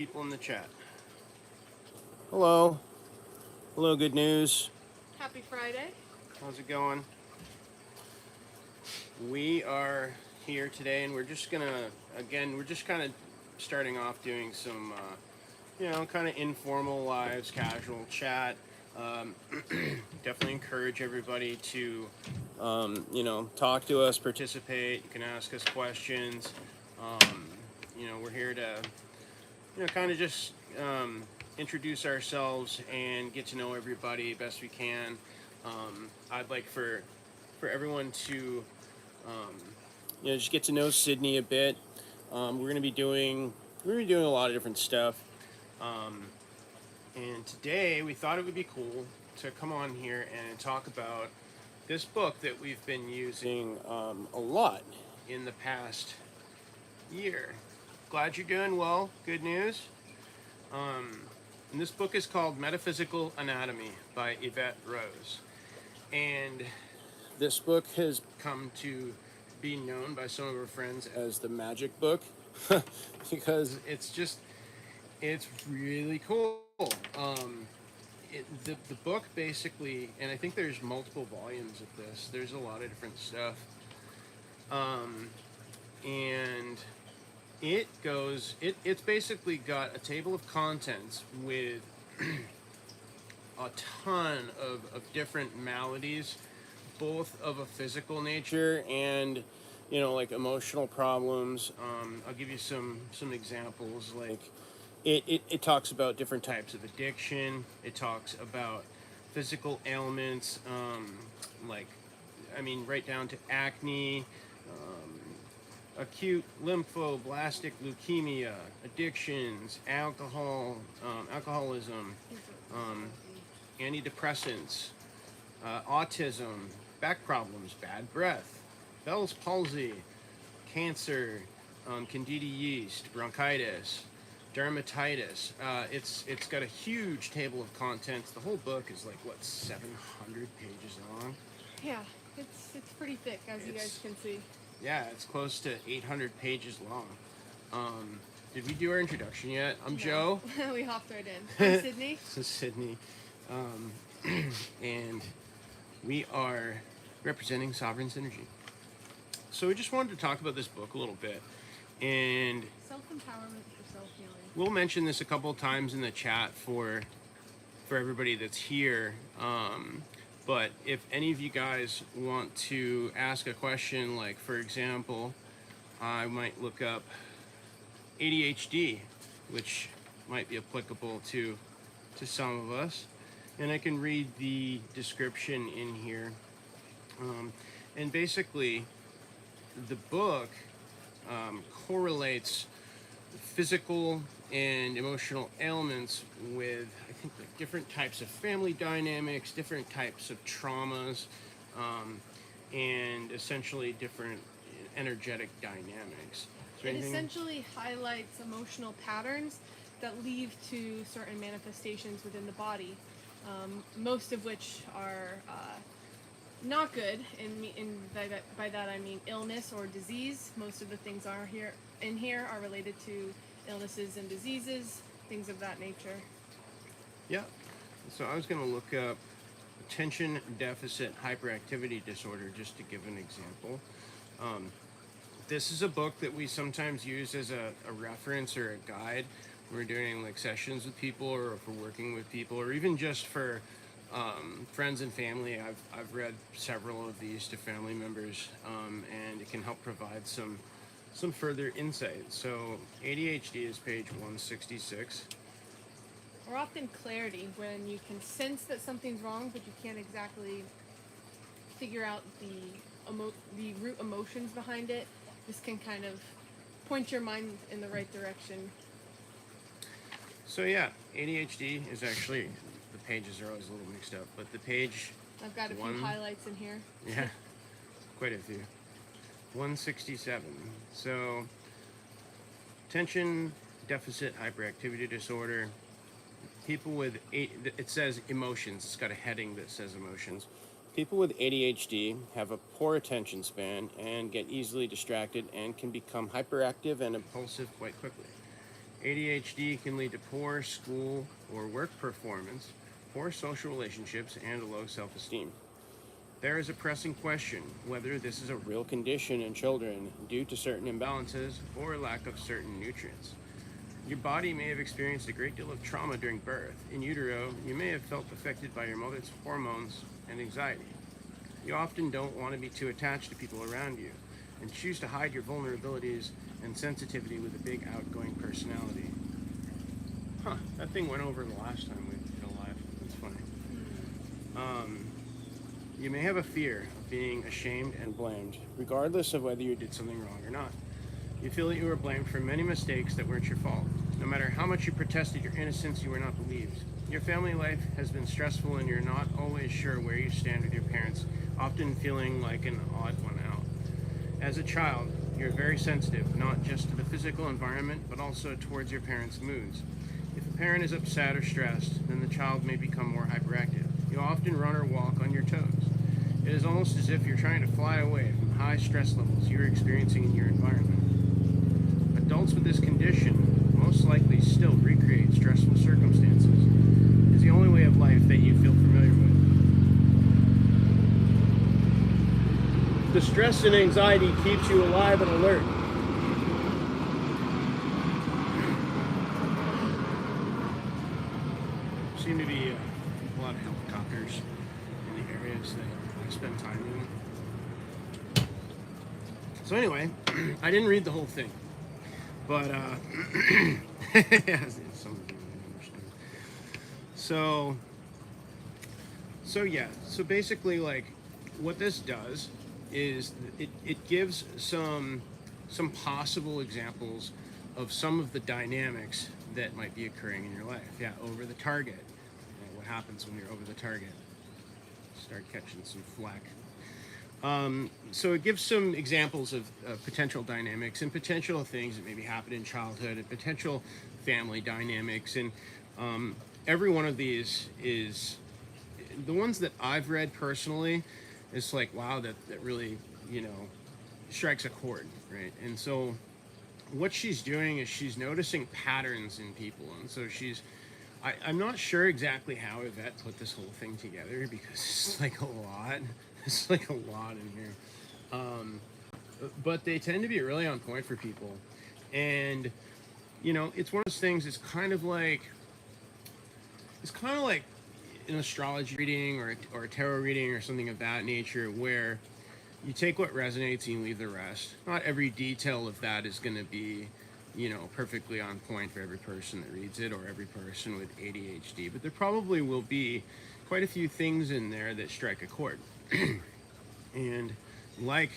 People in the chat. Hello. Hello, good news. Happy Friday. How's it going? We are here today and we're just kind of starting off doing some, kind of informal lives, casual chat. Um, Definitely encourage everybody to, talk to us, participate. You can ask us questions. We're here to kind of just introduce ourselves and get to know everybody best we can. I'd like for everyone to just get to know Sydney a bit. We're gonna be doing a lot of different stuff. Um, and today we thought it would be cool to come on here and talk about this book that we've been using a lot in the past year. Glad you're doing well. Good news. Um, and this book is called Metaphysical Anatomy by Evette Rose. And this book has come to be known by some of our friends as the magic book because it's really cool. The book basically, and I think there's multiple volumes of this, there's a lot of different stuff. And it's basically got a table of contents with a ton of different maladies, both of a physical nature and like emotional problems. I'll give you some examples. Like it talks about different types of addiction. It talks about physical ailments, like right down to acne, acute lymphoblastic leukemia, addictions, alcoholism, um, antidepressants, autism, back problems, bad breath, Bell's palsy, cancer, candida yeast, bronchitis, dermatitis. It's got a huge table of contents. The whole book is like 700 pages long. Yeah, it's pretty thick, as you guys can see. Yeah, it's close to 800 pages long. Did we do our introduction yet? I'm Joe. We hopped right in. I'm Sydney. This is Sydney. And we are representing Sovereign Synergy. So we just wanted to talk about this book a little bit. And Self-empowerment for self-healing. we'll mention this a couple of times in the chat for everybody that's here. But if any of you guys want to ask a question, like for example, I might look up ADHD, which might be applicable to some of us, and I can read the description in here. And basically, the book correlates physical and emotional ailments with, I think, like different types of family dynamics, different types of traumas, and essentially different energetic dynamics. It essentially highlights emotional patterns that lead to certain manifestations within the body, most of which are not good. And by that I mean illness or disease. Most of the things in here are related to illnesses and diseases, things of that nature. Yeah. So I was going to look up attention deficit hyperactivity disorder just to give an example. This is a book that we sometimes use as a reference or a guide when we're doing like sessions with people, or if we're working with people, or even just for friends and family. I've read several of these to family members, and it can help provide some further insight. So ADHD is page 166. Or often clarity, when you can sense that something's wrong, but you can't exactly figure out the root emotions behind it. This can kind of point your mind in the right direction. So yeah, ADHD is actually, the pages are always a little mixed up, but the page... I've got a few highlights in here. Yeah, quite a few. 167. So, attention deficit hyperactivity disorder. People with, it says emotions. It's got a heading that says emotions. People with ADHD have a poor attention span and get easily distracted and can become hyperactive and impulsive quite quickly. ADHD can lead to poor school or work performance, poor social relationships, and a low self-esteem. There is a pressing question whether this is a real condition in children due to certain imbalances or lack of certain nutrients. Your body may have experienced a great deal of trauma during birth. In utero, you may have felt affected by your mother's hormones and anxiety. You often don't want to be too attached to people around you and choose to hide your vulnerabilities and sensitivity with a big outgoing personality. Huh, that thing went over the last time we did a live. That's funny. You may have a fear of being ashamed and blamed, regardless of whether you did something wrong or not. You feel that you were blamed for many mistakes that weren't your fault. No matter how much you protested your innocence, you were not believed. Your family life has been stressful and you're not always sure where you stand with your parents, often feeling like an odd one out. As a child, you're very sensitive, not just to the physical environment, but also towards your parents' moods. If a parent is upset or stressed, then the child may become more hyperactive. You often run or walk on your toes. It is almost as if you're trying to fly away from the high stress levels you're experiencing in your environment. Adults with this condition most likely still recreate stressful circumstances. It's the only way of life that you feel familiar with. The stress and anxiety keeps you alive and alert. Seem to be a lot of helicopters in the areas that I spend time in. So anyway, I didn't read the whole thing, but some of you understand. So basically, like, what this does is it gives some possible examples of some of the dynamics that might be occurring in your life. Yeah, over the target. What happens when you're over the target? Start catching some flack. So it gives some examples of potential dynamics and potential things that maybe happen in childhood and potential family dynamics. And every one of these is, the ones that I've read personally, it's like, wow, that really, strikes a chord, right? And so what she's doing is she's noticing patterns in people. And so I'm not sure exactly how Evette put this whole thing together, because it's like a lot. It's like a lot in here. But they tend to be really on point for people. And, it's one of those things, it's kind of like an astrology reading or a tarot reading or something of that nature, where you take what resonates and you leave the rest. Not every detail of that is going to be, perfectly on point for every person that reads it or every person with ADHD, but there probably will be quite a few things in there that strike a chord. And like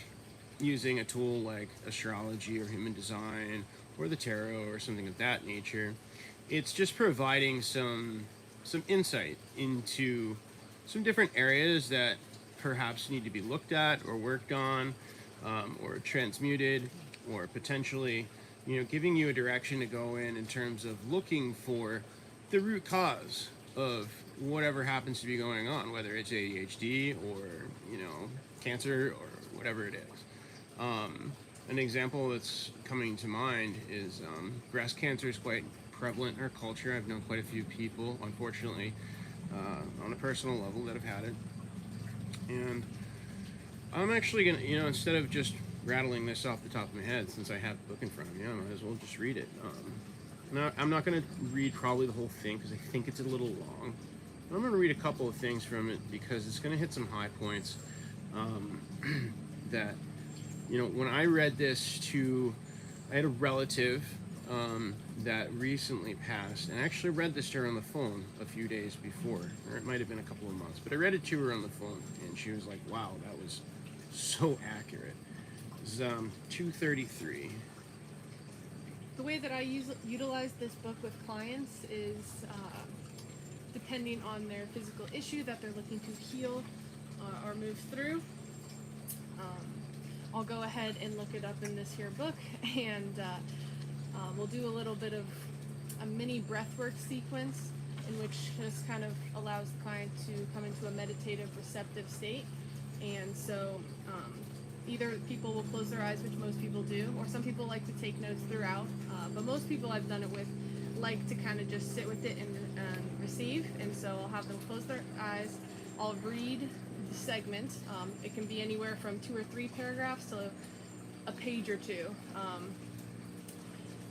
using a tool like astrology or human design or the tarot or something of that nature, it's just providing some insight into some different areas that perhaps need to be looked at or worked on, or transmuted, or potentially, giving you a direction to go in terms of looking for the root cause of whatever happens to be going on, whether it's ADHD or, cancer or whatever it is. An example that's coming to mind is breast cancer is quite prevalent in our culture. I've known quite a few people, unfortunately, on a personal level, that have had it. And I'm actually going to, instead of just rattling this off the top of my head, since I have the book in front of me, I might as well just read it. Now, I'm not going to read probably the whole thing because I think it's a little long. But I'm going to read a couple of things from it because it's going to hit some high points that, when I read this I had a relative that recently passed, and I actually read this to her on the phone a few days before, or it might have been a couple of months, but I read it to her on the phone, and she was like, wow, that was so accurate. It was 2:33. The way that I utilize this book with clients is depending on their physical issue that they're looking to heal or move through. I'll go ahead and look it up in this here book, and we'll do a little bit of a mini breathwork sequence in which just kind of allows the client to come into a meditative, receptive state. And so either people will close their eyes, which most people do, or some people like to take notes throughout. But most people I've done it with like to kind of just sit with it and receive. And so I'll have them close their eyes. I'll read the segment. It can be anywhere from 2 or 3 paragraphs to a page or 2.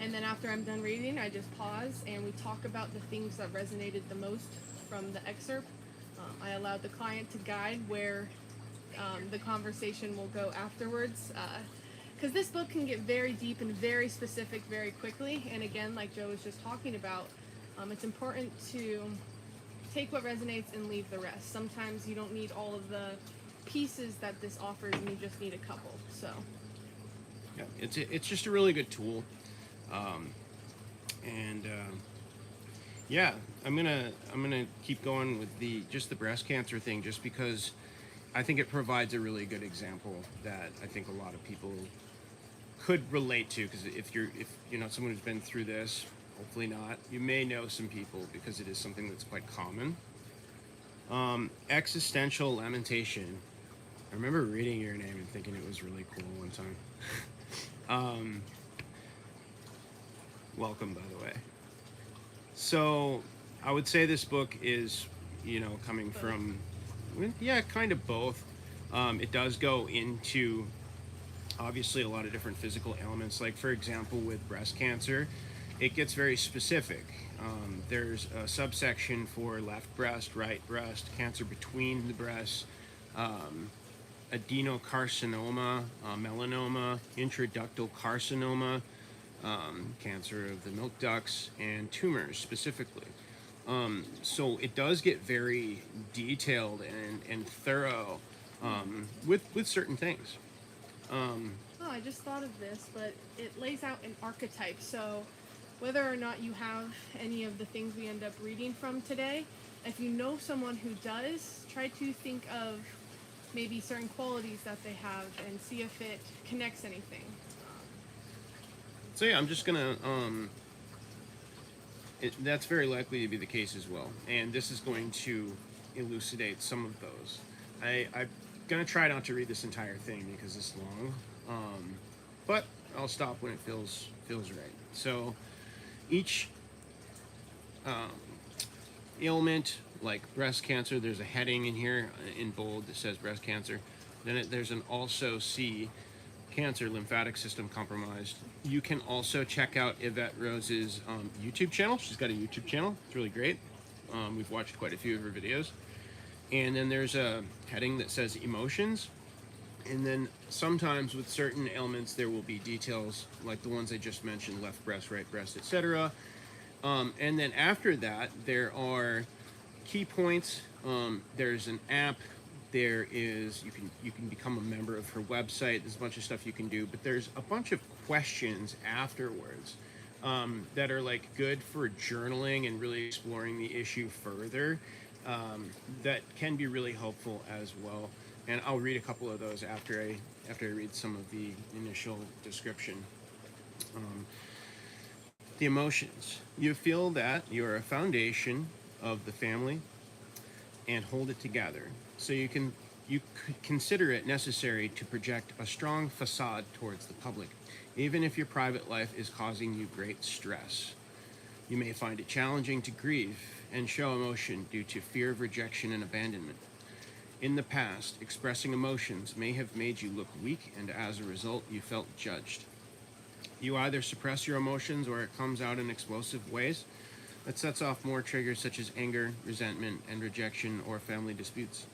And then after I'm done reading, I just pause and we talk about the things that resonated the most from the excerpt. I allowed the client to guide where the conversation will go afterwards. Because this book can get very deep and very specific very quickly. And again, like Joe was just talking about, it's important to take what resonates and leave the rest. Sometimes you don't need all of the pieces that this offers, and you just need a couple. So Yeah, it's just a really good tool. Yeah, I'm gonna keep going with the breast cancer thing, just because I think it provides a really good example that I think a lot of people could relate to. Because if you're someone who's been through this, hopefully not, you may know some people, because it is something that's quite common. Existential lamentation. I remember reading your name and thinking it was really cool one time. Welcome, by the way. So I would say this book is, coming from, kind of both. It does go into, obviously, a lot of different physical elements. Like, for example, with breast cancer, it gets very specific. There's a subsection for left breast, right breast, cancer between the breasts, adenocarcinoma, melanoma, intraductal carcinoma, cancer of the milk ducts, and tumors specifically. So it does get very detailed and thorough with certain things. I just thought of this, but it lays out an archetype. So whether or not you have any of the things we end up reading from today, if you know someone who does, try to think of maybe certain qualities that they have and see if it connects anything. So yeah, I'm just gonna, that's very likely to be the case as well. And this is going to elucidate some of those. I'm gonna try not to read this entire thing because it's long, but I'll stop when it feels right. So each ailment, like breast cancer, there's a heading in here in bold that says breast cancer. Then there's an also see cancer, lymphatic system compromised. You can also check out Evette Rose's YouTube channel. She's got a YouTube channel. It's really great. We've watched quite a few of her videos. And then there's a heading that says emotions. And then sometimes with certain ailments, there will be details like the ones I just mentioned, left breast, right breast, etc. And then after that, there are key points. There's an app. There is, you can become a member of her website. There's a bunch of stuff you can do, but there's a bunch of questions afterwards that are like good for journaling and really exploring the issue further. That can be really helpful as well. And I'll read a couple of those after I read some of the initial description. The emotions. You feel that you're a foundation of the family and hold it together. So you could consider it necessary to project a strong facade towards the public, even if your private life is causing you great stress. You may find it challenging to grieve and show emotion due to fear of rejection and abandonment. In the past, expressing emotions may have made you look weak, and as a result, you felt judged. You either suppress your emotions or it comes out in explosive ways that sets off more triggers such as anger, resentment, and rejection or family disputes.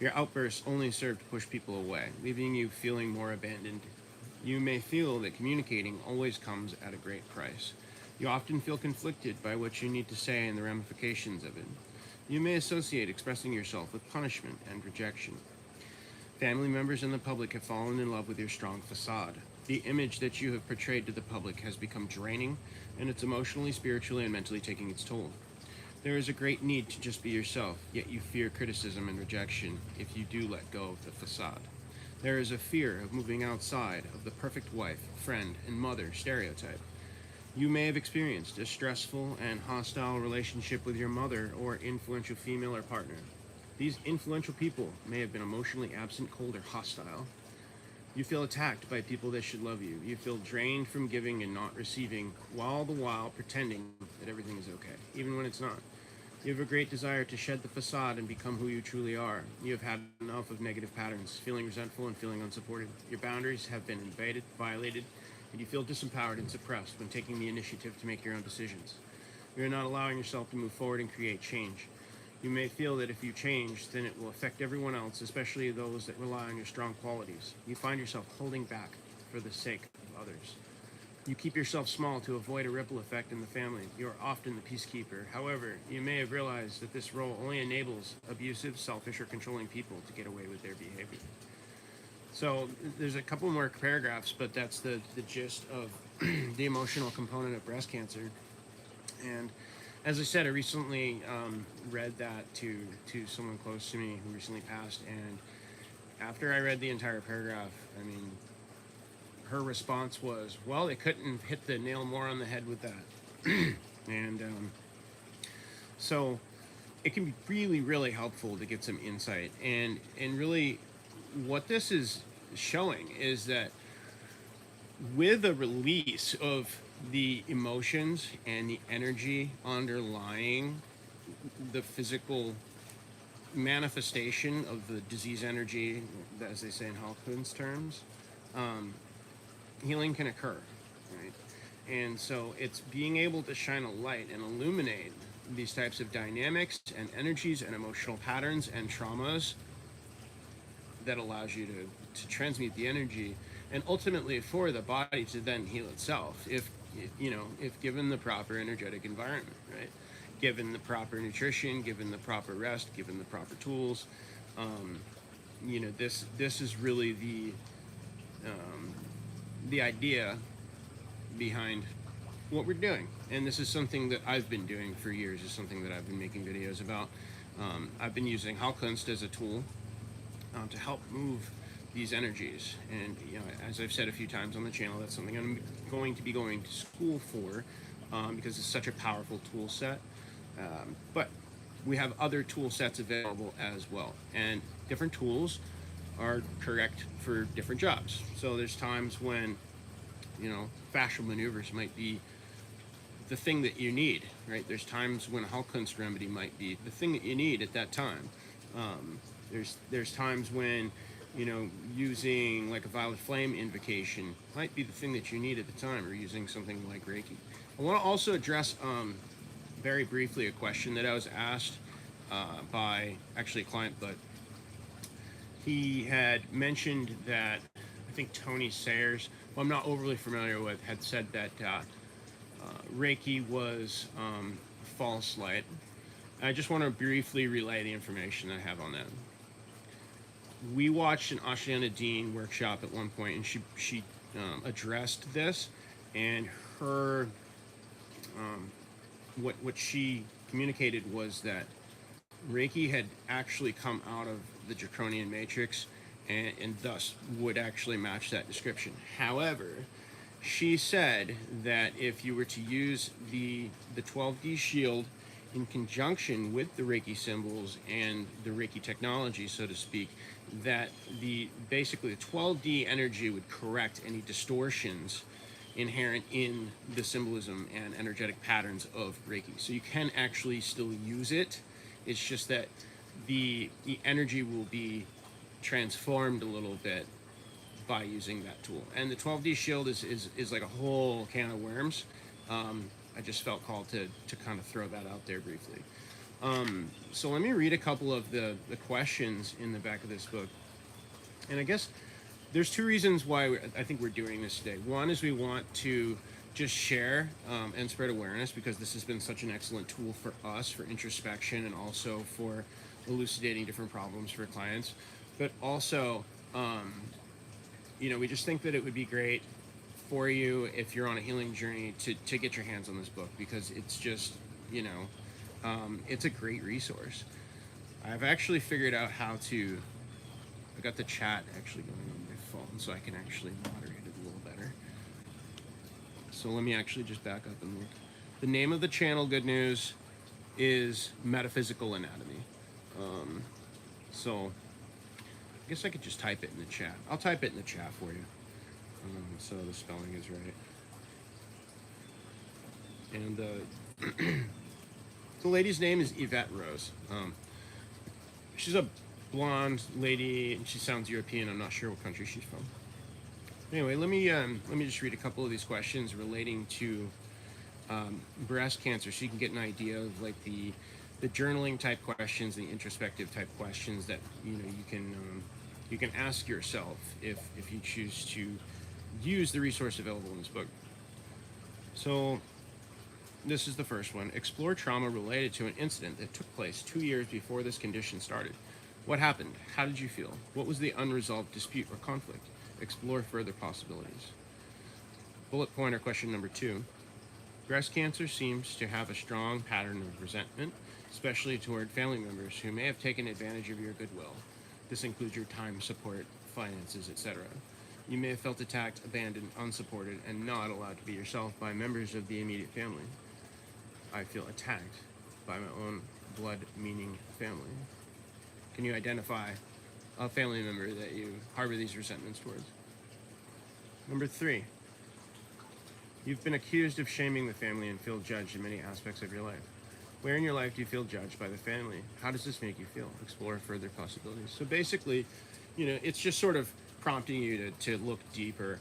Your outbursts only serve to push people away, leaving you feeling more abandoned. You may feel that communicating always comes at a great price. You often feel conflicted by what you need to say and the ramifications of it. You may associate expressing yourself with punishment and rejection. Family members and the public have fallen in love with your strong facade. The image that you have portrayed to the public has become draining, and it's emotionally, spiritually, and mentally taking its toll. There is a great need to just be yourself, yet you fear criticism and rejection if you do let go of the facade. There is a fear of moving outside of the perfect wife, friend, and mother stereotype. You may have experienced a stressful and hostile relationship with your mother or influential female or partner. These influential people may have been emotionally absent, cold, or hostile. You feel attacked by people that should love you. You feel drained from giving and not receiving, all the while pretending that everything is okay, even when it's not. You have a great desire to shed the facade and become who you truly are. You have had enough of negative patterns, feeling resentful and feeling unsupported. Your boundaries have been invaded, violated, and you feel disempowered and suppressed when taking the initiative to make your own decisions. You are not allowing yourself to move forward and create change. You may feel that if you change, then it will affect everyone else, especially those that rely on your strong qualities. You find yourself holding back for the sake of others. You keep yourself small to avoid a ripple effect in the family. You are often the peacekeeper. However, you may have realized that this role only enables abusive, selfish, or controlling people to get away with their behavior. So there's a couple more paragraphs, but that's the gist of the emotional component of breast cancer. And as I said, I recently read that to someone close to me who recently passed, and after I read the entire paragraph, I mean, her response was, well, they couldn't hit the nail more on the head with that. And so it can be really, really helpful to get some insight. And really what this is showing is that with a release of the emotions and the energy underlying the physical manifestation of the disease energy, as they say in Hawkins terms, healing can occur, right? And so it's being able to shine a light and illuminate these types of dynamics and energies and emotional patterns and traumas that allows you to transmute the energy and ultimately for the body to then heal itself if given the proper energetic environment, right? Given the proper nutrition, given the proper rest, given the proper tools. This is really the idea behind what we're doing, and this is something that I've been doing for years. Is something that I've been making videos about. I've been using Heilkunst as a tool to help move these energies, and as I've said a few times on the channel, that's something I'm going to be going to school for, because it's such a powerful tool set. But we have other tool sets available as well, and different tools are correct for different jobs. So there's times when fascial maneuvers might be the thing that you need, right? There's times when a Heilkunst remedy might be the thing that you need at that time. There's times when using like a violet flame invocation might be the thing that you need at the time, or using something like Reiki. I want to also address very briefly a question that I was asked by actually a client, but he had mentioned that I think Tony Sayers, who I'm not overly familiar with, had said that Reiki was false light. I just want to briefly relay the information I have on that. We watched an Ashliana Dean workshop at one point, and she addressed this, and her what she communicated was that Reiki had actually come out of the Draconian matrix, and thus would actually match that description. However, she said that if you were to use the 12D shield in conjunction with the Reiki symbols and the Reiki technology, so to speak, that basically the 12D energy would correct any distortions inherent in the symbolism and energetic patterns of Reiki. So you can actually still use it. It's just that the energy will be transformed a little bit by using that tool. And the 12D shield is like a whole can of worms. I just felt called to kind of throw that out there briefly. So let me read a couple of the questions in the back of this book. And I guess there's two reasons why I think we're doing this today. One is we want to just share and spread awareness, because this has been such an excellent tool for us for introspection and also for elucidating different problems for clients. But also, we just think that it would be great for you if you're on a healing journey to get your hands on this book, because it's just, it's a great resource. I've actually figured out how to, I got the chat actually going on my phone, so I can actually moderate it a little better. So let me actually just back up and look. The name of the channel, good news, is Metaphysical Anatomy. So guess I could just type it in the chat. I'll type it in the chat for you, so the spelling is right. And the lady's name is Evette Rose. She's a blonde lady, and she sounds European. I'm not sure what country she's from. Anyway, let me just read a couple of these questions relating to breast cancer, so you can get an idea of like the journaling type questions, the introspective type questions that you can ask yourself if you choose to use the resource available in this book. So this is the first one. Explore trauma related to an incident that took place 2 years before this condition started. What happened? How did you feel? What was the unresolved dispute or conflict? Explore further possibilities. Bullet pointer question number 2. Breast cancer seems to have a strong pattern of resentment, especially toward family members who may have taken advantage of your goodwill. This includes your time, support, finances, etc. You may have felt attacked, abandoned, unsupported, and not allowed to be yourself by members of the immediate family. I feel attacked by my own blood-meaning family. Can you identify a family member that you harbor these resentments towards? Number 3. You've been accused of shaming the family and feel judged in many aspects of your life. Where in your life do you feel judged by the family? How does this make you feel? Explore further possibilities. So basically, it's just sort of prompting you to look deeper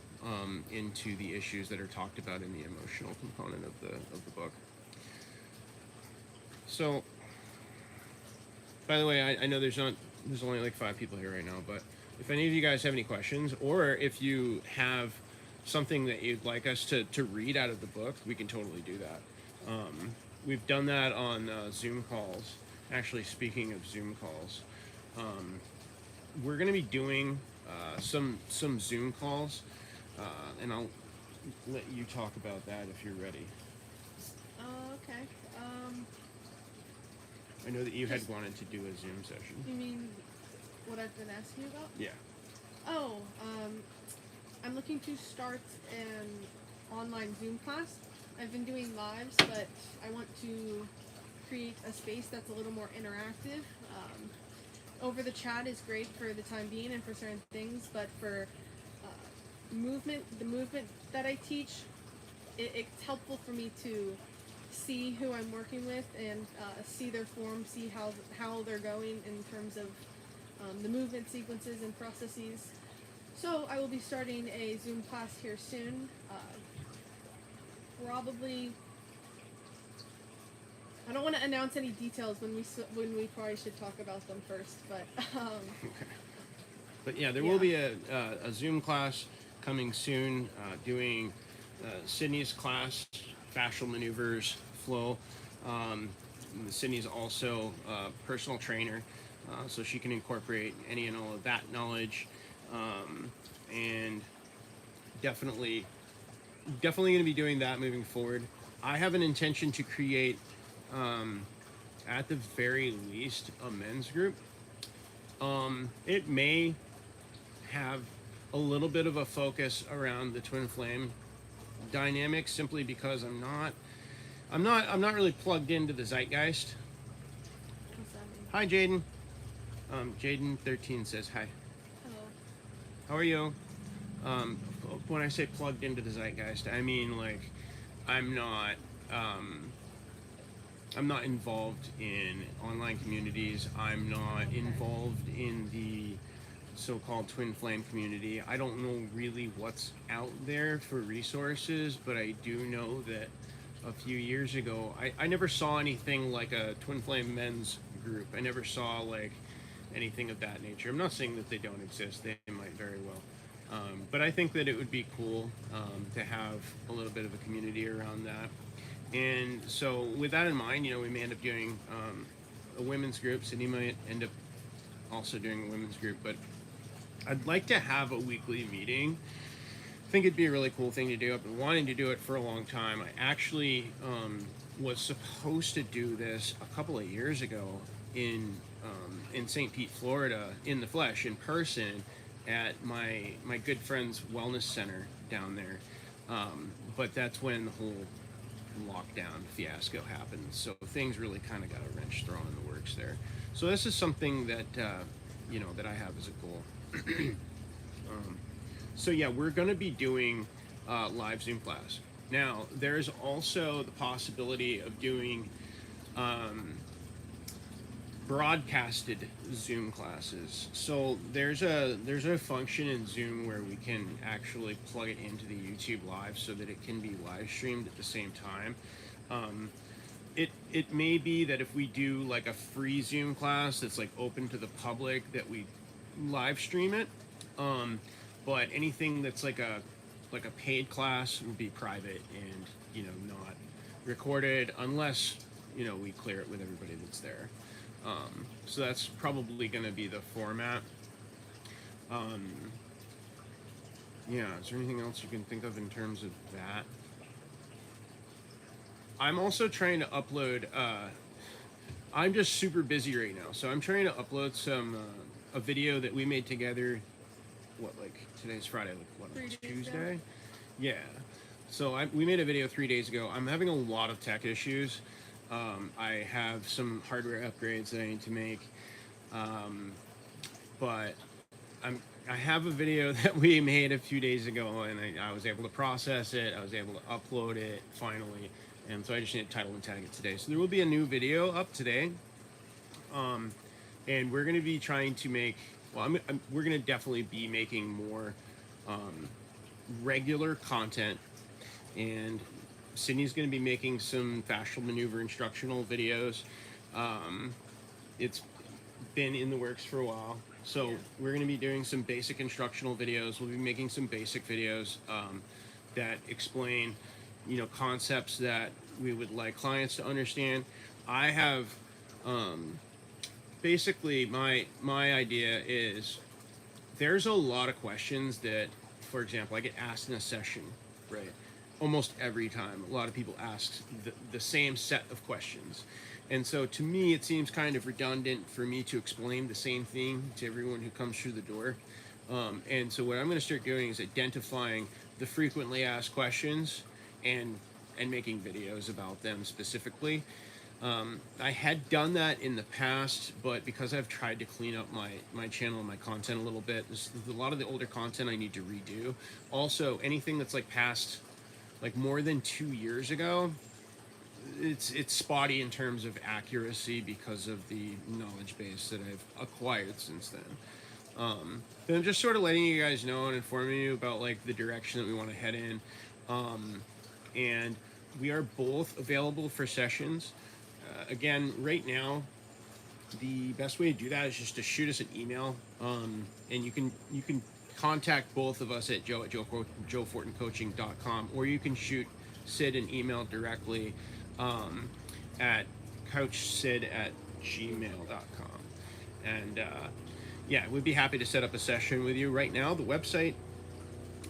into the issues that are talked about in the emotional component of the book. So, by the way, I know there's only like 5 people here right now, but if any of you guys have any questions, or if you have something that you'd like us to read out of the book, we can totally do that. We've done that on Zoom calls. Actually, speaking of Zoom calls, we're going to be doing some Zoom calls, and I'll let you talk about that if you're ready. Okay. I know that you had wanted to do a Zoom session. You mean what I've been asking you about? Yeah. Oh, I'm looking to start an online Zoom class. I've been doing lives, but I want to create a space that's a little more interactive. Over the chat is great for the time being and for certain things, but for the movement that I teach, it's helpful for me to see who I'm working with and see their form, see how they're going in terms of the movement sequences and processes. So I will be starting a Zoom class here soon. Probably, I don't want to announce any details when we probably should talk about them first, but Okay. But yeah, there will be a Zoom class coming soon, doing Sydney's class, fascial maneuvers, flow. Sydney's also a personal trainer, so she can incorporate any and all of that knowledge, and definitely going to be doing that moving forward. I have an intention to create, at the very least, a men's group. It may have a little bit of a focus around the twin flame dynamic, simply because I'm not really plugged into the zeitgeist. what's that mean? Hi, Jaden. Jaden13 says hi. Hello. How are you? When I say plugged into the zeitgeist, I mean like I'm not involved in online communities. I'm not involved in the so-called twin flame community. I don't know really what's out there for resources, but I do know that a few years ago, I never saw anything like a twin flame men's group. I never saw like anything of that nature. I'm not saying that they don't exist. They might very well. But I think that it would be cool to have a little bit of a community around that. And so with that in mind, we may end up doing a women's group. Sydney might end up also doing a women's group, but I'd like to have a weekly meeting. I think it'd be a really cool thing to do. I've been wanting to do it for a long time. I actually was supposed to do this a couple of years ago in St. Pete, Florida, in the flesh, in person, at my good friend's wellness center down there. But that's when the whole lockdown fiasco happened. So things really kind of got a wrench thrown in the works there. So this is something that, that I have as a goal. So yeah, we're going to be doing live Zoom class. Now, there's also the possibility of doing broadcasted Zoom classes. So there's a function in Zoom where we can actually plug it into the YouTube Live so that it can be live streamed at the same time. It may be that if we do like a free Zoom class that's like open to the public, that we live stream it. But anything that's like a paid class would be private and not recorded unless we clear it with everybody that's there. So that's probably going to be the format. Yeah, is there anything else you can think of in terms of that? I'm also trying to upload. I'm just super busy right now, so I'm trying to upload a video that we made together. Like today's Friday, like Tuesday? Yeah. So we made a video 3 days ago. I'm having a lot of tech issues. I have some hardware upgrades that I need to make, but I have a video that we made a few days ago, and I was able to process it. I was able to upload it finally, and so I just need to title and tag it today. So there will be a new video up today, and we're going to be trying to make. Well, we're going to definitely be making more regular content, and Sydney's going to be making some fascial maneuver instructional videos. It's been in the works for a while, so we're going to be doing some basic instructional videos. We'll be making some basic videos that explain, concepts that we would like clients to understand. I have basically my idea is there's a lot of questions that, for example, I get asked in a session, right? Almost every time, a lot of people ask the same set of questions. And so to me, it seems kind of redundant for me to explain the same thing to everyone who comes through the door. And so what I'm going to start doing is identifying the frequently asked questions and making videos about them specifically. I had done that in the past, but because I've tried to clean up my channel and my content a little bit, there's a lot of the older content I need to redo. Also, anything that's like past like more than 2 years ago, it's spotty in terms of accuracy because of the knowledge base that I've acquired since then. But I'm just sort of letting you guys know and informing you about like the direction that we want to head in. And we are both available for sessions. Again, right now, the best way to do that is just to shoot us an email, and you can contact both of us at joe@joefortincoaching.com, or you can shoot Sid an email directly at couchsid@gmail.com. And yeah, we'd be happy to set up a session with you. Right now, the website,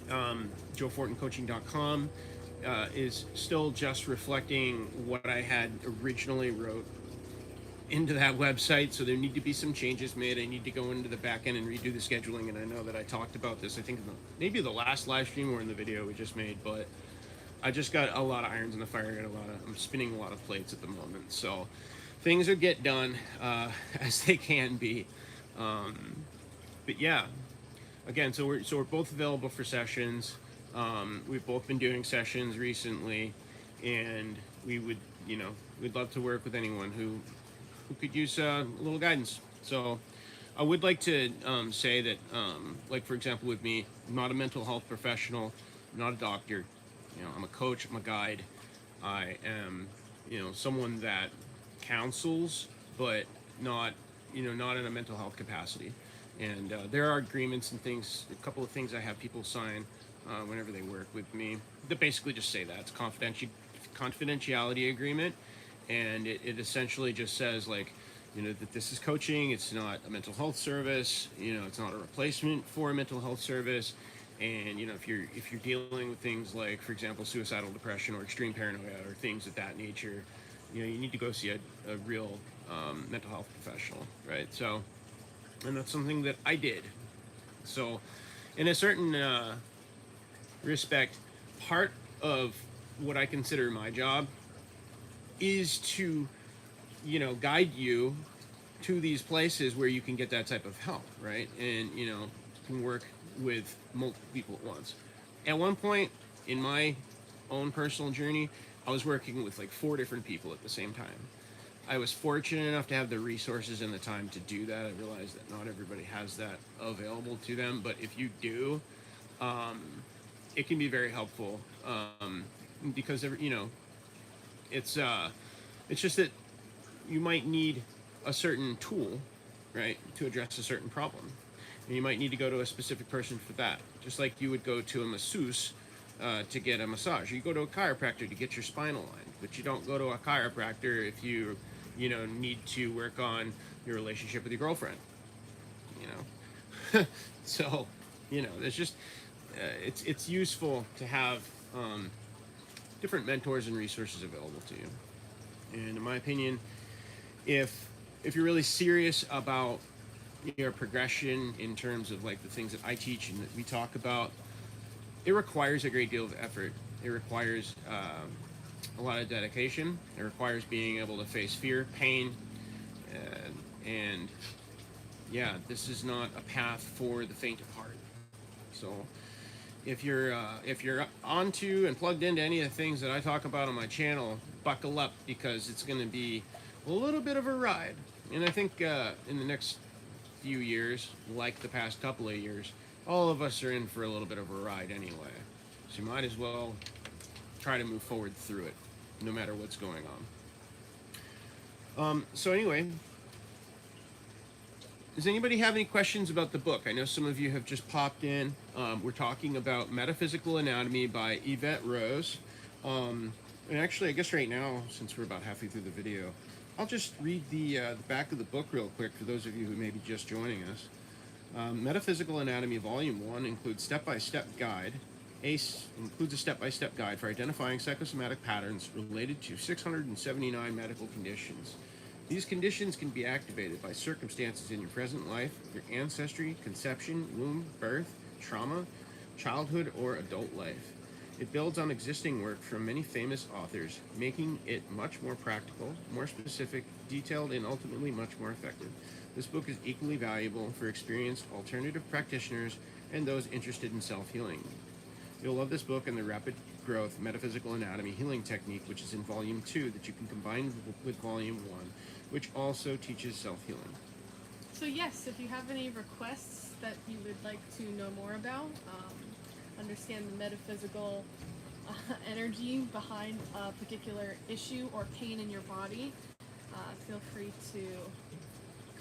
joefortincoaching.com, is still just reflecting what I had originally wrote into that website, so there need to be some changes made. I need to go into the back end and redo the scheduling, and I know that I talked about this, I think maybe the last live stream or in the video we just made, but I just got a lot of irons in the fire. I'm spinning a lot of plates at the moment, so things are get done as they can be. But yeah, again, so we're both available for sessions. We've both been doing sessions recently, and we'd love to work with anyone who could use a little guidance. So I would like to say that, like for example with me, I'm not a mental health professional, I'm not a doctor. I'm a coach, I'm a guide. I am, someone that counsels, but not in a mental health capacity. And there are agreements and things, a couple of things I have people sign whenever they work with me that basically just say that it's confidentiality agreement, and it essentially just says like, that this is coaching. It's not a mental health service. It's not a replacement for a mental health service. And if you're dealing with things like, for example, suicidal depression or extreme paranoia or things of that nature, you need to go see a real mental health professional, right? So, and that's something that I did. So, in a certain respect, part of what I consider my job is to, guide you to these places where you can get that type of help, right? And, can work with multiple people at once. At one point in my own personal journey, I was working with like 4 different people at the same time. I was fortunate enough to have the resources and the time to do that. I realize that not everybody has that available to them, but if you do, it can be very helpful, because it's just that you might need a certain tool, right, to address a certain problem, and you might need to go to a specific person for that. Just like you would go to a masseuse to get a massage, you go to a chiropractor to get your spine aligned, but you don't go to a chiropractor if you need to work on your relationship with your girlfriend. So there's just it's useful to have different mentors and resources available to you. And in my opinion, if you're really serious about your progression in terms of like the things that I teach and that we talk about, it requires a great deal of effort. It requires a lot of dedication. It requires being able to face fear, pain, and yeah, this is not a path for the faint of heart. So if you're onto and plugged into any of the things that I talk about on my channel, buckle up, because it's going to be a little bit of a ride. And I think in the next few years, like the past couple of years, all of us are in for a little bit of a ride anyway. So you might as well try to move forward through it, no matter what's going on. So anyway, does anybody have any questions about the book? I know some of you have just popped in. We're talking about Metaphysical Anatomy by Evette Rose. And actually, I guess right now, since we're about halfway through the video, I'll just read the back of the book real quick for those of you who may be just joining us. Metaphysical Anatomy Volume 1 includes step-by-step guide. Includes a step-by-step guide for identifying psychosomatic patterns related to 679 medical conditions. These conditions can be activated by circumstances in your present life, your ancestry, conception, womb, birth, trauma, childhood, or adult life. It builds on existing work from many famous authors, making it much more practical, more specific, detailed, and ultimately much more effective. This book is equally valuable for experienced alternative practitioners and those interested in self-healing. You'll love this book and the rapid growth metaphysical anatomy healing technique, which is in Volume 2, that you can combine with Volume 1, which also teaches self-healing. So yes, if you have any requests that you would like to know more about, understand the metaphysical energy behind a particular issue or pain in your body, feel free to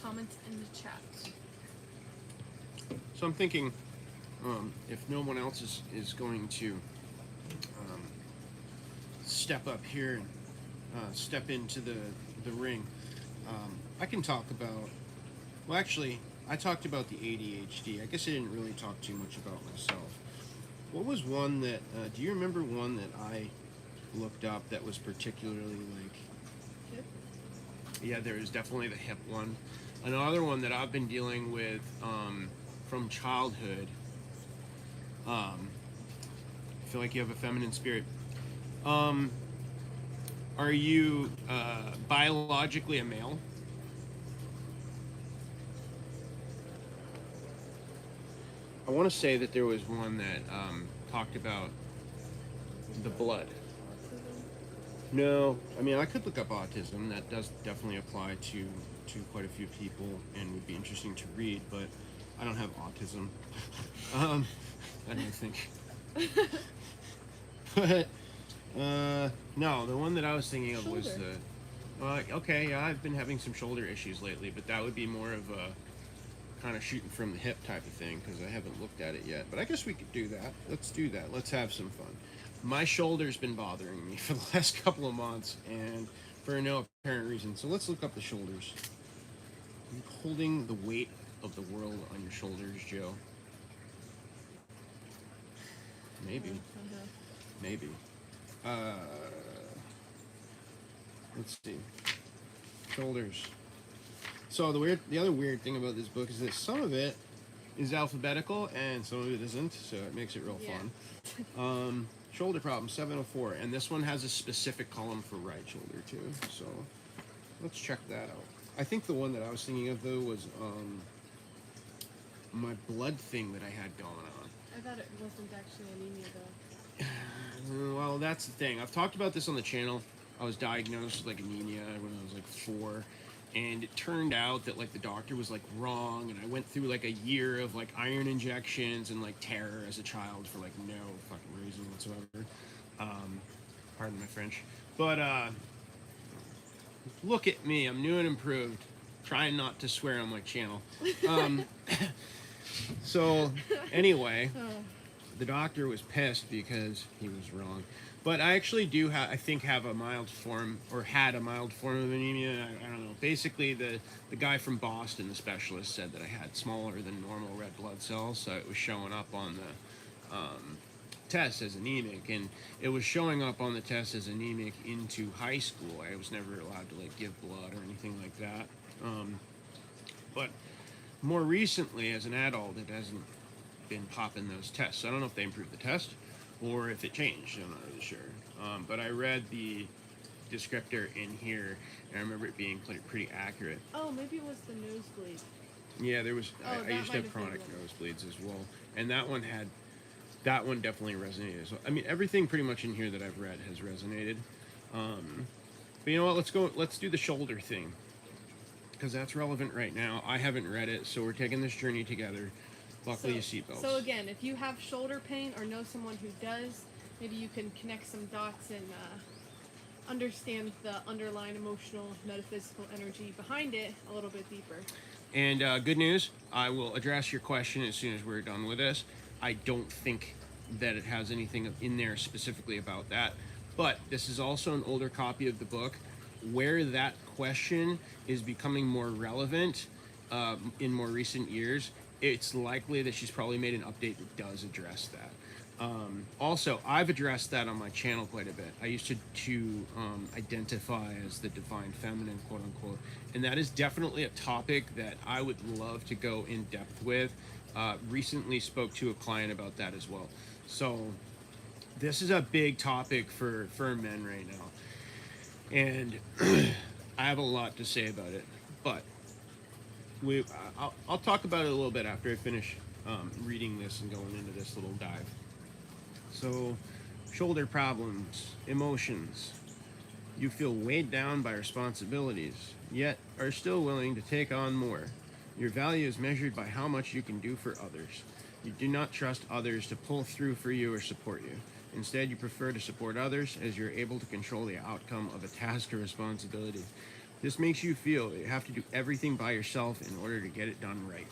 comment in the chat. So I'm thinking, if no one else is going to step up here and step into the ring, I can talk about, well, actually, I talked about the ADHD. I guess I didn't really talk too much about myself. What was one that, do you remember one that I looked up that was particularly like... Hip? Yeah, there is definitely the hip one. Another one that I've been dealing with from childhood. I feel like you have a feminine spirit. Are you biologically a male? I want to say that there was one that talked about the blood. No, I mean, I could look up autism. That does definitely apply to quite a few people and would be interesting to read, but I don't have autism. I don't think. But no, the one that I was thinking of Shoulder. was the okay, yeah, I've been having some shoulder issues lately, but that would be more of a kind of shooting from the hip type of thing, because I haven't looked at it yet. But I guess we could do that. Let's do that. Let's have some fun. My shoulder's been bothering me for the last couple of months, and for no apparent reason. So let's look up the shoulders. Are you holding the weight of the world on your shoulders, Joe? Maybe. Maybe. Let's see. Shoulders. So the other weird thing about this book is that some of it is alphabetical and some of it isn't, so it makes it real fun. Shoulder problem 704, and this one has a specific column for right shoulder too. So let's check that out. I think the one that I was thinking of though was my blood thing that I had going on. I thought it wasn't actually anemia though. Well, that's the thing. I've talked about this on the channel. I was diagnosed with like anemia when I was like 4, and it turned out that like the doctor was like wrong, and I went through like a year of like iron injections and like terror as a child for like no fucking reason whatsoever. Pardon my French, but look at me, I'm new and improved. Trying not to swear on my channel. So anyway, the doctor was pissed because he was wrong. But I actually do I think have a mild form, or had a mild form of anemia. I don't know. Basically, the guy from Boston, the specialist, said that I had smaller than normal red blood cells, so it was showing up on the test as anemic, and it was showing up on the test as anemic into high school. I was never allowed to like give blood or anything like that. But more recently, as an adult, it hasn't been popping those tests. So I don't know if they improved the test or if it changed. I'm not really sure. But I read the descriptor in here, and I remember it being pretty accurate. Oh, maybe it was the nosebleed. Yeah, there was. Oh, I used to have chronic nosebleeds as well, and that one definitely resonated. So I mean, everything pretty much in here that I've read has resonated. But you know what? Let's do the shoulder thing, because that's relevant right now. I haven't read it, so we're taking this journey together. Buckle your seatbelts. So again, if you have shoulder pain or know someone who does, maybe you can connect some dots and understand the underlying emotional, metaphysical energy behind it a little bit deeper. And good news, I will address your question as soon as we're done with this. I don't think that it has anything in there specifically about that, but this is also an older copy of the book where that question is becoming more relevant in more recent years. It's likely that she's probably made an update that does address that. Also, I've addressed that on my channel quite a bit. I used to identify as the divine feminine, quote unquote, and that is definitely a topic that I would love to go in depth with. Recently spoke to a client about that as well. So this is a big topic for men right now, and I have a lot to say about it, but I'll talk about it a little bit after I finish reading this and going into this little dive. So, shoulder problems, emotions. You feel weighed down by responsibilities, yet are still willing to take on more. Your value is measured by how much you can do for others. You do not trust others to pull through for you or support you. Instead, you prefer to support others as you're able to control the outcome of a task or responsibility. This makes you feel that you have to do everything by yourself in order to get it done right.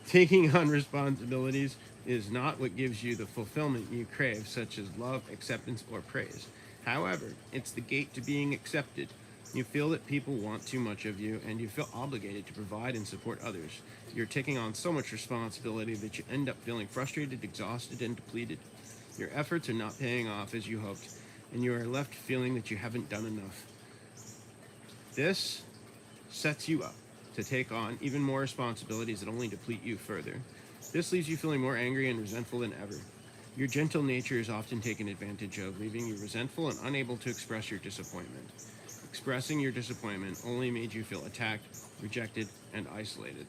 Taking on responsibilities is not what gives you the fulfillment you crave, such as love, acceptance, or praise. However, it's the gate to being accepted. You feel that people want too much of you, and you feel obligated to provide and support others. You're taking on so much responsibility that you end up feeling frustrated, exhausted, and depleted. Your efforts are not paying off as you hoped, and you are left feeling that you haven't done enough. This sets you up to take on even more responsibilities that only deplete you further. This leaves you feeling more angry and resentful than ever. Your gentle nature is often taken advantage of, leaving you resentful and unable to express your disappointment. Expressing your disappointment only made you feel attacked, rejected, and isolated.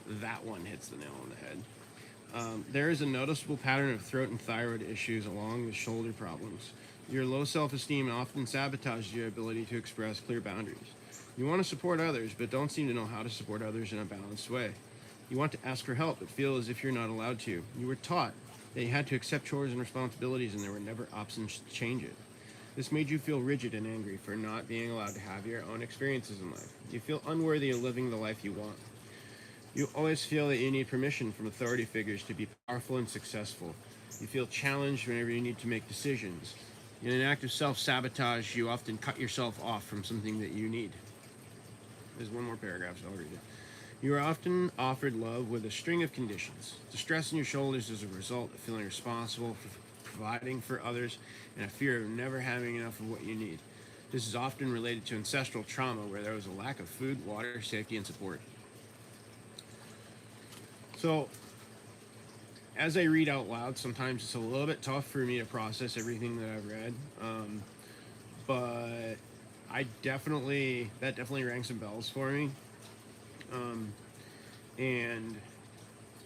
That one hits the nail on the head. There is a noticeable pattern of throat and thyroid issues along with shoulder problems. Your low self-esteem often sabotages your ability to express clear boundaries. You want to support others, but don't seem to know how to support others in a balanced way. You want to ask for help, but feel as if you're not allowed to. You were taught that you had to accept chores and responsibilities, and there were never options to change it. This made you feel rigid and angry for not being allowed to have your own experiences in life. You feel unworthy of living the life you want. You always feel that you need permission from authority figures to be powerful and successful. You feel challenged whenever you need to make decisions. In an act of self-sabotage, you often cut yourself off from something that you need. There's one more paragraph, so I'll read it. You are often offered love with a string of conditions. The stress in your shoulders is a result of feeling responsible for providing for others and a fear of never having enough of what you need. This is often related to ancestral trauma where there was a lack of food, water, safety, and support. So, as I read out loud, sometimes it's a little bit tough for me to process everything that I've read, but that definitely rang some bells for me. And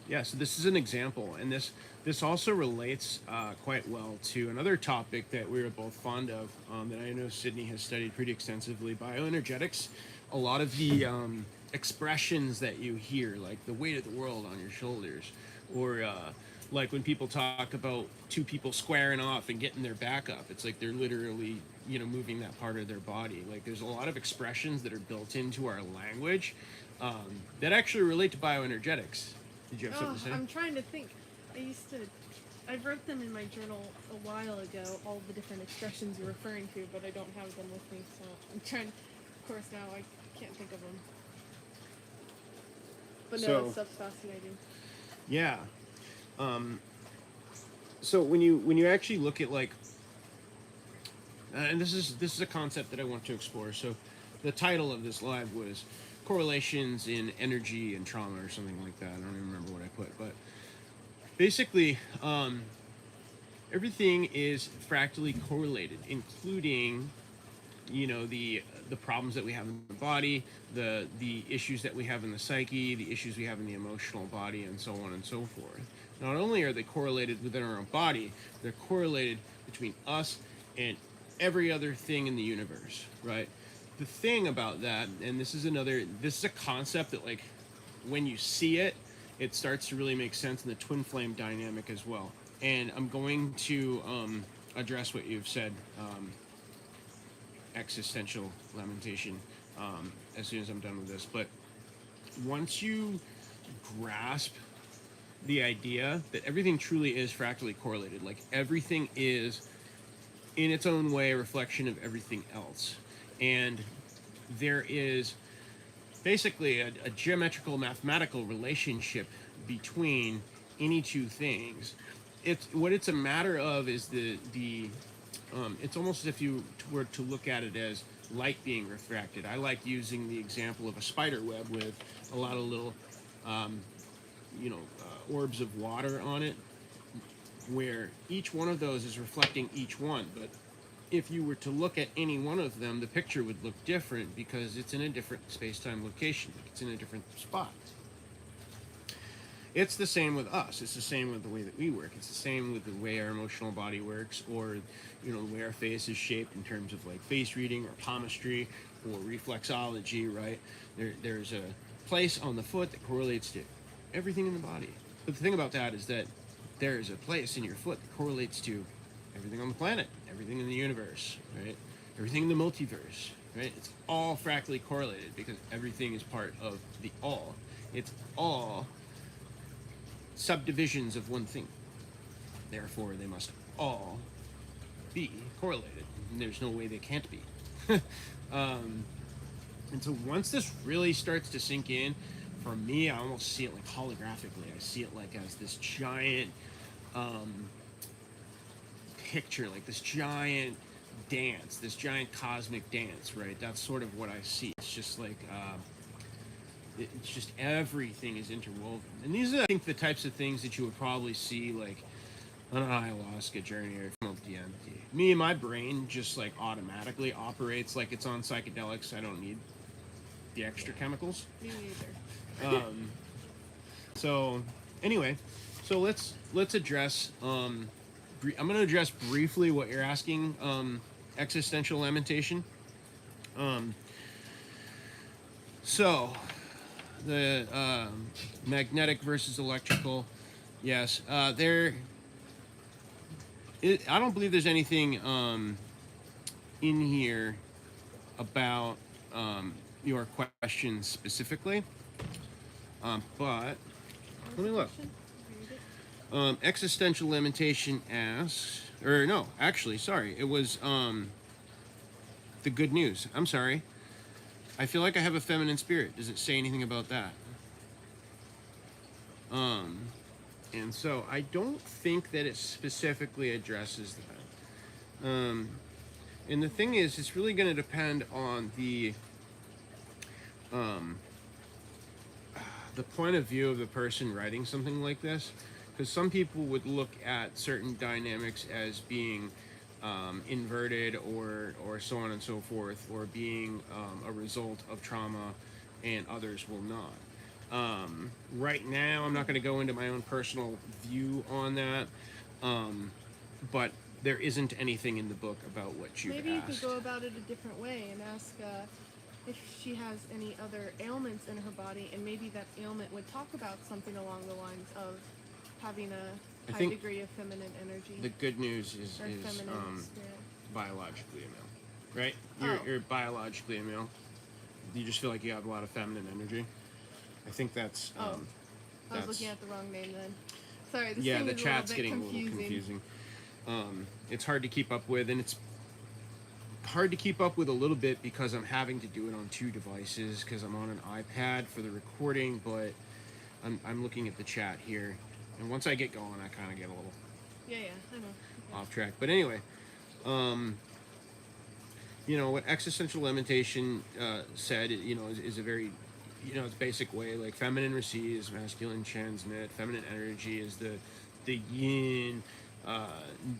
Yeah, so this is an example, and this also relates quite well to another topic that we are both fond of, that I know Sydney has studied pretty extensively, bioenergetics. A lot of the expressions that you hear, like the weight of the world on your shoulders, or like when people talk about two people squaring off and getting their back up, it's like they're literally, moving that part of their body. Like there's a lot of expressions that are built into our language that actually relate to bioenergetics. Did you have Oh, something to say? I'm trying to think. I wrote them in my journal a while ago, all the different expressions you're referring to, but I don't have them with me, so I'm trying. Of course, now I can't think of them. But no, So that stuff's fascinating. yeah. So when you actually look at like, and this is a concept that I want to explore. So the title of this live was correlations in energy and trauma or something like that. I don't even remember what I put, but basically, everything is fractally correlated, including the problems that we have in the body, the issues that we have in the psyche, the issues we have in the emotional body, and so on and so forth. Not only are they correlated within our own body, they're correlated between us and every other thing in the universe, right? The thing about that, and this is a concept that, like, when you see it, it starts to really make sense in the twin flame dynamic as well. And I'm going to address what you've said, existential lamentation, as soon as I'm done with this. But once you grasp the idea that everything truly is fractally correlated, like everything is in its own way a reflection of everything else, and there is basically a geometrical mathematical relationship between any two things. It's a matter of is the it's almost as if you were to look at it as light being refracted. I like using the example of a spider web with a lot of little orbs of water on it, where each one of those is reflecting each one. But if you were to look at any one of them, the picture would look different because it's in a different space-time location. It's in a different spot. It's the same with us. It's the same with the way that we work. It's the same with the way our emotional body works, or the way our face is shaped in terms of like face reading or palmistry or reflexology, right? There's a place on the foot that correlates to everything in the body. But the thing about that is that there is a place in your foot that correlates to everything on the planet, everything in the universe, right? Everything in the multiverse, right? It's all fractally correlated because everything is part of the all. It's all subdivisions of one thing. Therefore, they must all be correlated. And there's no way they can't be. And so once this really starts to sink in, for me, I almost see it like holographically. I see it like as this giant picture, like this giant dance, this giant cosmic dance, right? That's sort of what I see. It's just like it's just everything is interwoven. And these are, I think, the types of things that you would probably see like on an ayahuasca journey or DMT. Me and my brain just like automatically operates like it's on psychedelics. I don't need the extra chemicals. Me neither. So anyway, so let's address I'm going to address briefly what you're asking, existential lamentation. So the magnetic versus electrical, yes, I don't believe there's anything in here about your question specifically, but let me look. Existential lamentation asks, or no, actually, sorry, it was the good news. I'm sorry. I feel like I have a feminine spirit. Does it say anything about that? And so I don't think that it specifically addresses that. And the thing is, it's really going to depend on the point of view of the person writing something like this, because some people would look at certain dynamics as being inverted or so on and so forth, or being a result of trauma, and others will not. Right now, I'm not going to go into my own personal view on that, um, but there isn't anything in the book about what you've Maybe you could asked. go about it a different way and ask if she has any other ailments in her body, and maybe that ailment would talk about something along the lines of having I a high think degree of feminine energy the good news is or feminine is spirit. biologically a male, right? Oh. You're biologically a male. You just feel like you have a lot of feminine energy. I think that's I was that's looking at the wrong name then. Sorry, this yeah. thing The is chat's a little getting bit a little confusing. confusing. It's hard to keep up with, and it's hard to keep up with a little bit because I'm having to do it on two devices because I'm on an iPad for the recording, but I'm looking at the chat here, and once I get going, I kind of get a little Yeah, I know. off track. But anyway, um, what existential limitation said, is a very, it's basic way. Like feminine receives, masculine transmit. Feminine energy is the yin, uh,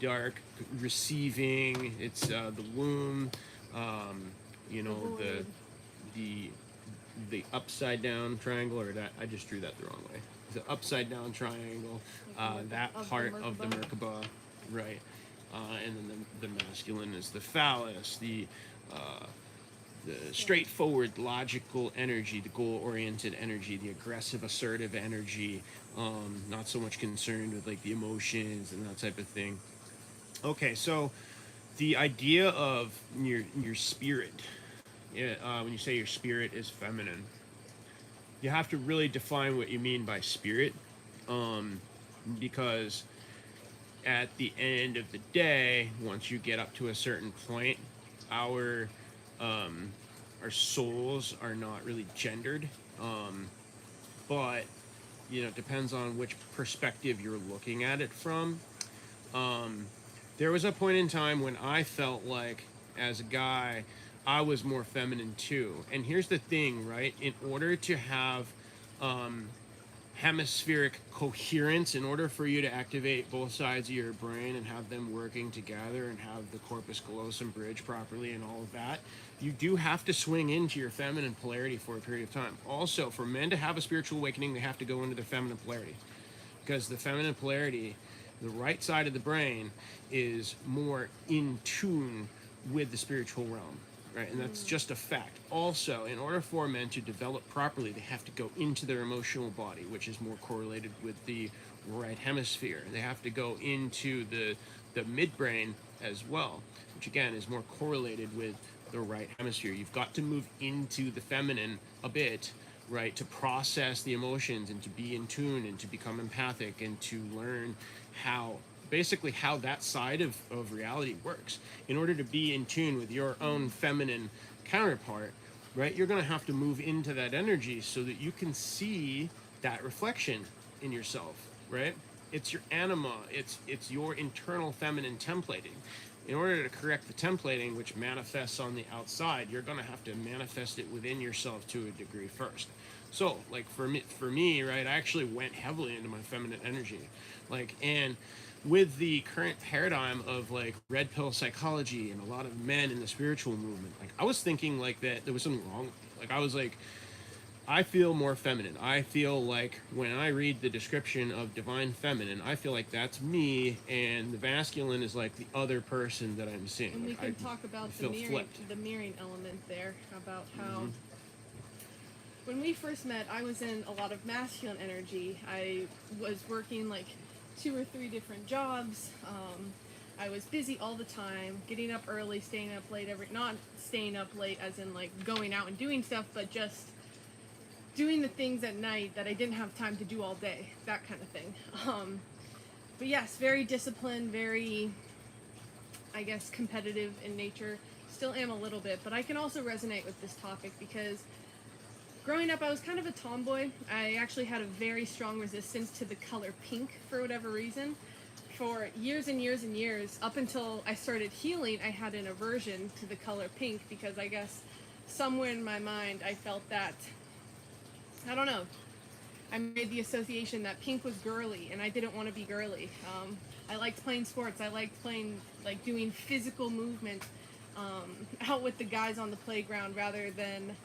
dark receiving. It's the womb. You know The void. the the upside down triangle, or that I just drew that the wrong way. The upside down triangle, Like that of the part of the Merkaba. Merkaba, right? And then the masculine is the phallus, uh, the straightforward, logical energy, the goal-oriented energy, the aggressive, assertive energy. Not so much concerned with like the emotions and that type of thing. Okay, so the idea of your spirit, yeah, when you say your spirit is feminine, you have to really define what you mean by spirit, um, because at the end of the day, once you get up to a certain point, our um, our souls are not really gendered, but it depends on which perspective you're looking at it from. Um, there was a point in time when I felt like, as a guy, I was more feminine too. And here's the thing, right? In order to have um, hemispheric coherence, in order for you to activate both sides of your brain and have them working together and have the corpus callosum bridge properly and all of that, you do have to swing into your feminine polarity for a period of time. Also, for men to have a spiritual awakening, they have to go into their feminine polarity, because the feminine polarity, the right side of the brain, is more in tune with the spiritual realm, right? And that's just a fact. Also, in order for men to develop properly, they have to go into their emotional body, which is more correlated with the right hemisphere. They have to go into the midbrain as well, which again is more correlated with the right hemisphere. You've got to move into the feminine a bit, right, to process the emotions and to be in tune and to become empathic and to learn how that side of reality works. In order to be in tune with your own feminine counterpart, right, you're going to have to move into that energy so that you can see that reflection in yourself, right? It's your anima, it's your internal feminine templating. In order to correct the templating, which manifests on the outside, you're going to have to manifest it within yourself to a degree first. So, like for me, right, I actually went heavily into my feminine energy, and with the current paradigm of like red pill psychology and a lot of men in the spiritual movement, like I was thinking like that there was something wrong with me. Like I was like, I feel more feminine. I feel like when I read the description of divine feminine, I feel like that's me, and the masculine is like the other person that I'm seeing. And we Like, can I talk about feel flipped. the mirroring element there, about how when we first met, I was in a lot of masculine energy. I was working like 2 or 3 different jobs. I was busy all the time, getting up early, staying up late not staying up late as in like going out and doing stuff, but just doing the things at night that I didn't have time to do all day, that kind of thing. But yes, very disciplined, very, I guess, competitive in nature. Still am a little bit, but I can also resonate with this topic because growing up, I was kind of a tomboy. I actually had a very strong resistance to the color pink for whatever reason. For years and years and years, up until I started healing, I had an aversion to the color pink because I guess somewhere in my mind I felt that, I don't know, I made the association that pink was girly and I didn't want to be girly. I liked playing sports. I liked playing, like doing physical movement out with the guys on the playground rather than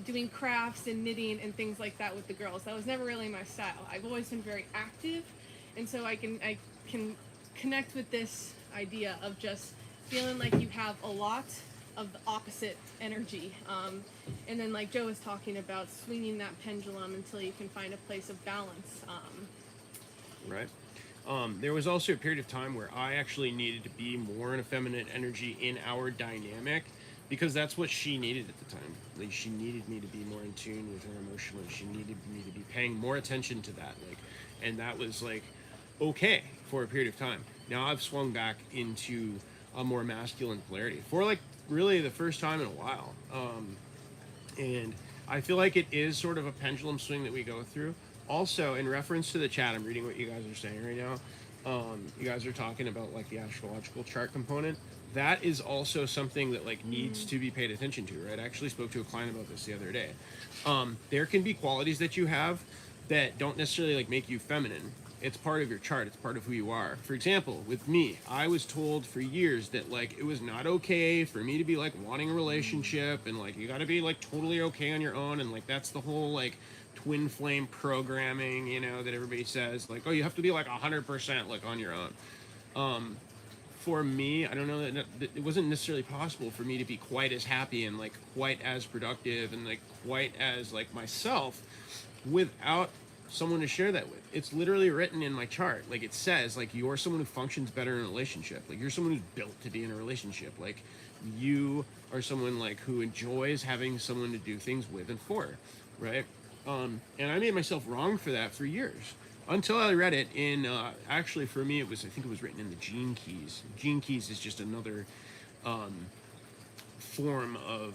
doing crafts and knitting and things like that with the girls. That was never really my style. I've always been very active, and so I can connect with this idea of just feeling like you have a lot of the opposite energy. And then, like Joe was talking about, swinging that pendulum until you can find a place of balance. Right. There was also a period of time where I actually needed to be more in a feminine energy in our dynamic, because that's what she needed at the time. Like, she needed me to be more in tune with her emotionally. She needed me to be paying more attention to that. Like, and that was like okay for a period of time. Now I've swung back into a more masculine polarity for like really the first time in a while. And I feel like it is sort of a pendulum swing that we go through. Also, in reference to the chat, I'm reading what you guys are saying right now. You guys are talking about like the astrological chart component. That is also something that like needs to be paid attention to, right? I actually spoke to a client about this the other day. There can be qualities that you have that don't necessarily like make you feminine. It's part of your chart. It's part of who you are. For example, with me, I was told for years that like it was not okay for me to be like wanting a relationship, and like you got to be like totally okay on your own, and like that's the whole like twin flame programming, you know, that everybody says like, oh, you have to be like 100% like on your own. For me, I don't know that it wasn't necessarily possible for me to be quite as happy and like quite as productive and like quite as like myself without someone to share that with. It's literally written in my chart. Like it says, like you're someone who functions better in a relationship. Like you're someone who's built to be in a relationship. Like you are someone like who enjoys having someone to do things with and for, right? And I made myself wrong for that for years until I read it in. Actually, for me, I think it was written in the Gene Keys. Gene Keys is just another form of,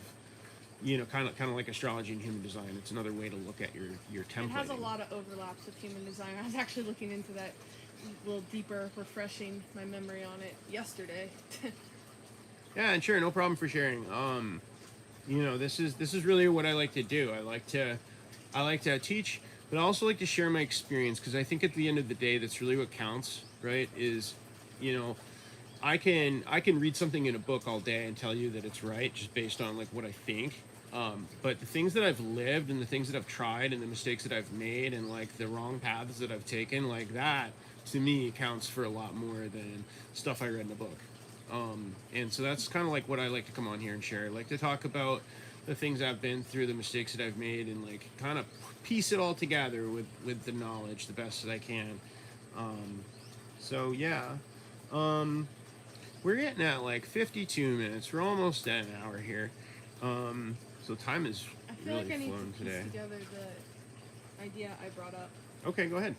you know, kind of like astrology and human design. It's another way to look at your template. It has a lot of overlaps with human design. I was actually looking into that a little deeper, refreshing my memory on it yesterday. Yeah, and sure, no problem for sharing. You know, this is really what I like to do. I like to teach, but I also like to share my experience, because I think at the end of the day, that's really what counts, right? Is, you know, I can read something in a book all day and tell you that it's right just based on like what I think. But the things that I've lived and the things that I've tried and the mistakes that I've made and like the wrong paths that I've taken, like that to me counts for a lot more than stuff I read in a book. And so that's kind of like what I like to come on here and share. I like to talk about the things I've been through, the mistakes that I've made, and like kind of piece it all together with the knowledge the best that I can. So yeah. We're getting at like 52 minutes. We're almost at an hour here. So time is I feel really like I need flown to piece today. together the idea I brought up. Okay, go ahead.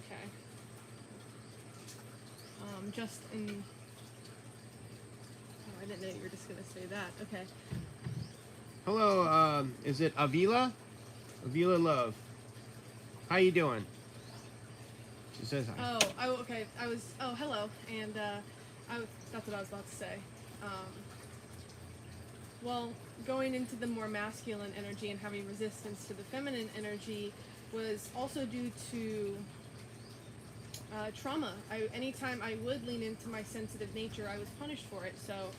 Okay. Just in. Oh, I didn't know you were just gonna say that. Okay. Hello, is it Avila? Avila Love. How you doing? She says hi. Okay. Hello. And that's what I was about to say. Well, going into the more masculine energy and having resistance to the feminine energy was also due to trauma. Anytime I would lean into my sensitive nature, I was punished for it. So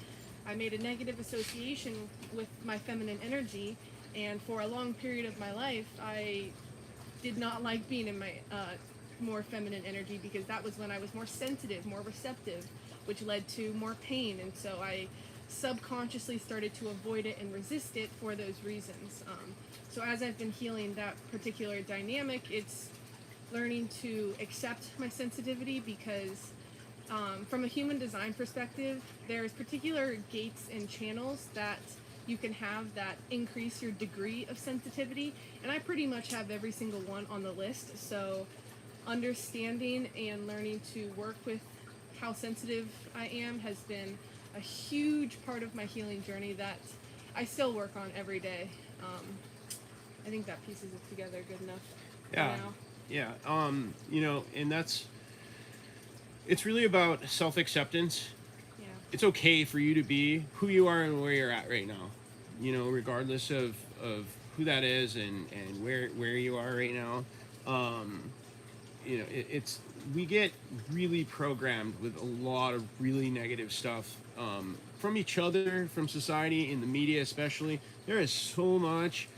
I made a negative association with my feminine energy, and for a long period of my life, I did not like being in my more feminine energy, because that was when I was more sensitive, more receptive, which led to more pain. And so I subconsciously started to avoid it and resist it for those reasons. So as I've been healing that particular dynamic, it's learning to accept my sensitivity, because from a human design perspective, there's particular gates and channels that you can have that increase your degree of sensitivity, and I pretty much have every single one on the list. So understanding and learning to work with how sensitive I am has been a huge part of my healing journey that I still work on every day. I think that pieces it together good enough for Yeah. now. Yeah. You know, and it's really about self-acceptance. Yeah. It's okay for you to be who you are and where you're at right now, you know, regardless of who that is and where you are right now. You know, we get really programmed with a lot of really negative stuff from each other, from society, in the media especially, There is so much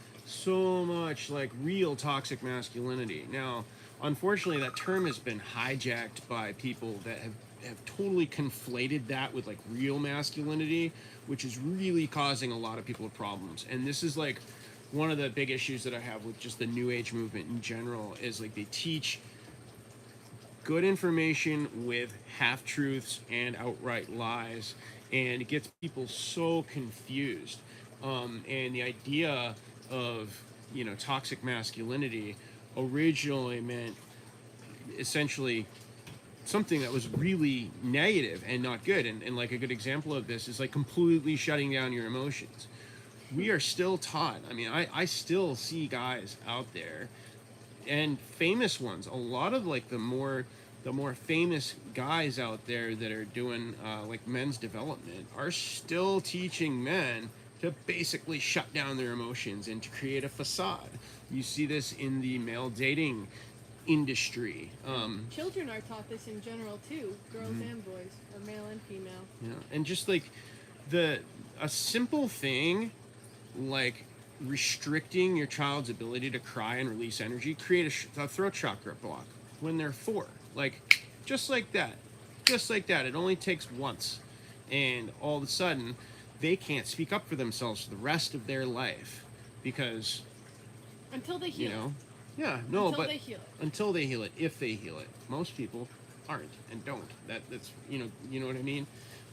like real toxic masculinity. Now, unfortunately, that term has been hijacked by people that have totally conflated that with like real masculinity, which is really causing a lot of people problems. And this is like one of the big issues that I have with just the New Age movement in general is like they teach good information with half truths and outright lies, and it gets people so confused. And the idea of toxic masculinity originally meant essentially something that was really negative and not good. And like a good example of this is like completely shutting down your emotions. We are still taught. I mean, I still see guys out there and famous ones. A lot of like the more famous guys out there that are doing like men's development are still teaching men to basically shut down their emotions and to create a facade. You see this in the male dating industry. Children are taught this in general too, girls and boys, or male and female. Yeah, and just like a simple thing like restricting your child's ability to cry and release energy, create a throat chakra block when they're 4. Like, just like that. Just like that. It only takes once. And all of a sudden, they can't speak up for themselves for the rest of their life. Because, until they heal it. Yeah, no, until but they heal it. Until they heal it, if they heal it. Most people aren't and don't. That's you know what I mean?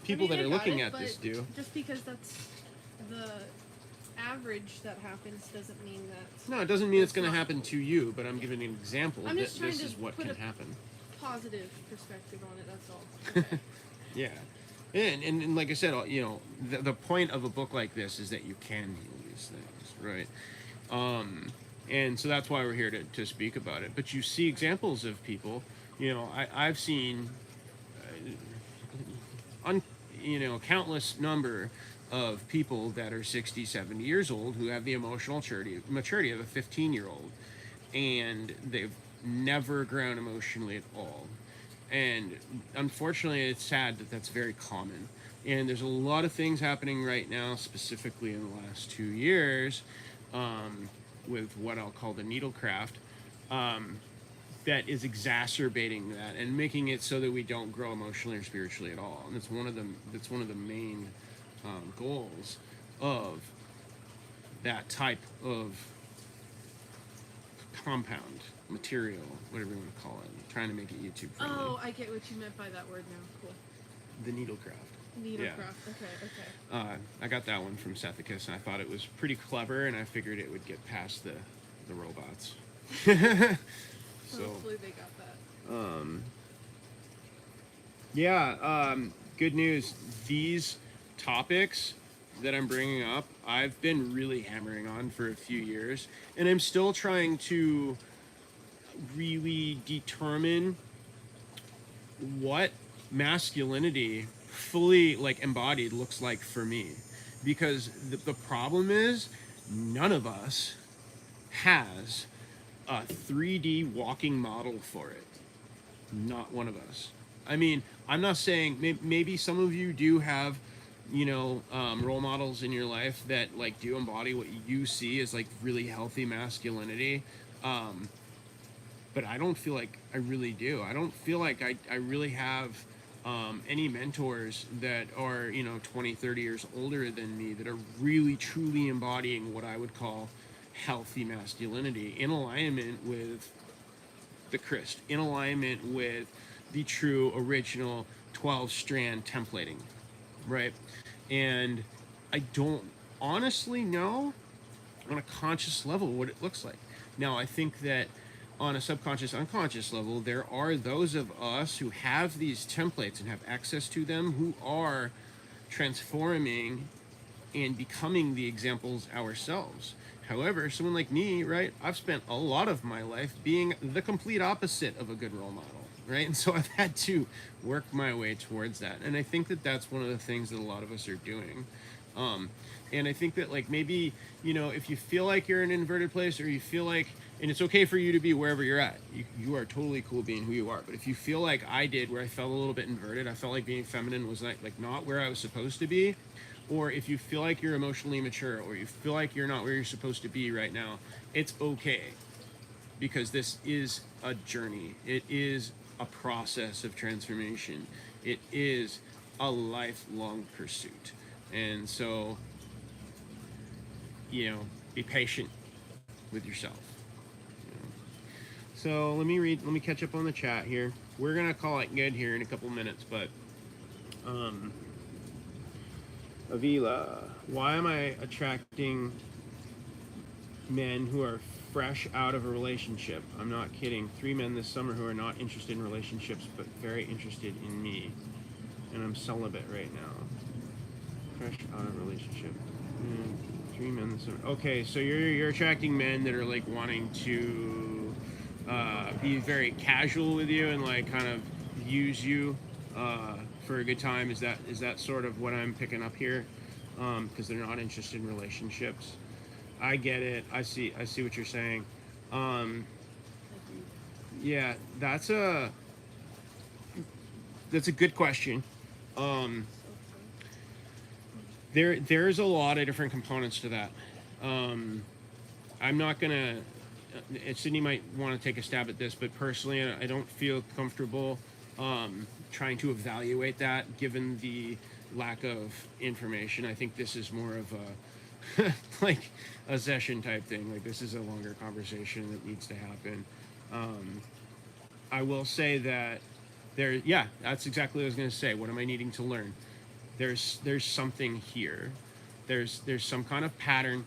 People that are looking at this do. Just because that's the average that happens doesn't mean that. No, it doesn't mean it's going to happen to you, but I'm giving an example. I'm just trying this to is what put can a happen. Positive perspective on it, that's all. Okay. Yeah. And like I said, the point of a book like this is that you can heal these things, right? And so that's why we're here to speak about it. But you see examples of people, I've seen, countless number of people that are 60, 70 years old who have the emotional maturity of a 15-year-old, and they've never grown emotionally at all. And unfortunately, it's sad that that's very common. And there's a lot of things happening right now, specifically in the last 2 years, with what I'll call the needlecraft, that is exacerbating that and making it so that we don't grow emotionally or spiritually at all. And that's one of the main goals of that type of compound material, whatever you want to call it. I'm trying to make it YouTube friendly. Oh, I get what you meant by that word now. Cool. The needlecraft. Needlecraft. Yeah. Okay. I got that one from Sethicus, and I thought it was pretty clever, and I figured it would get past the robots. So hopefully they got that. Good news. These topics that I'm bringing up, I've been really hammering on for a few years, and I'm still trying to really determine what masculinity fully like embodied looks like for me, because the problem is none of us has a 3D walking model for it. Not one of us. I mean, I'm not saying maybe some of you do have role models in your life that like do embody what you see as like really healthy masculinity, but I don't feel like I really do. I don't feel like I really have any mentors that are 20, 30 years older than me that are really truly embodying what I would call healthy masculinity, in alignment with the Christ, in alignment with the true original 12-strand templating, right? And I don't honestly know on a conscious level what it looks like. Now, I think that on a subconscious, unconscious level, there are those of us who have these templates and have access to them who are transforming and becoming the examples ourselves. However, someone like me, right, I've spent a lot of my life being the complete opposite of a good role model, right? And so I've had to work my way towards that. And I think that that's one of the things that a lot of us are doing. And I think that like maybe, if you feel like you're in an inverted place, or you feel like, and it's okay for you to be wherever you're at, you are totally cool being who you are. But if you feel like I did, where I felt a little bit inverted, I felt like being feminine was like not where I was supposed to be, or if you feel like you're emotionally immature, or you feel like you're not where you're supposed to be right now, it's okay, because this is a journey. It is a process of transformation. It is a lifelong pursuit. And so, be patient with yourself. So let me catch up on the chat here. We're gonna call it good here in a couple minutes, but Avila, why am I attracting men who are fresh out of a relationship? I'm not kidding. 3 men this summer who are not interested in relationships but very interested in me. And I'm celibate right now. Fresh out of a relationship. 3 men this summer. Okay, so you're attracting men that are like wanting to be very casual with you and like kind of use you for a good time. Is that sort of what I'm picking up here? Because they're not interested in relationships. I get it. I see what you're saying. Yeah, that's a good question. There's a lot of different components to that. I'm not gonna. Sydney might want to take a stab at this, but personally, I don't feel comfortable trying to evaluate that given the lack of information. I think this is more of a like a session type thing. Like, this is a longer conversation that needs to happen. I will say that that's exactly what I was going to say. What am I needing to learn? There's something here. There's some kind of pattern.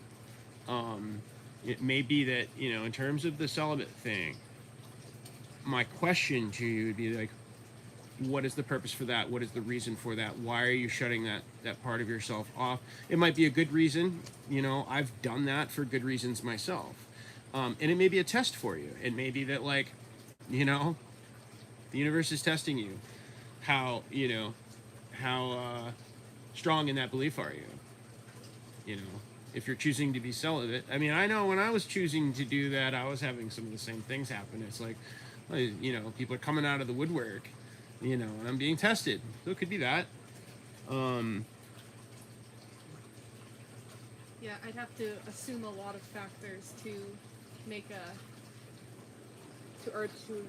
It may be that, in terms of the celibate thing, my question to you would be like, what is the purpose for that? What is the reason for that? Why are you shutting that part of yourself off? It might be a good reason. I've done that for good reasons myself. And it may be a test for you. It may be that, like, the universe is testing you. How strong in that belief are you? If you're choosing to be celibate. I mean, I know when I was choosing to do that, I was having some of the same things happen. It's like, people are coming out of the woodwork, and I'm being tested. So it could be that. Yeah, I'd have to assume a lot of factors to make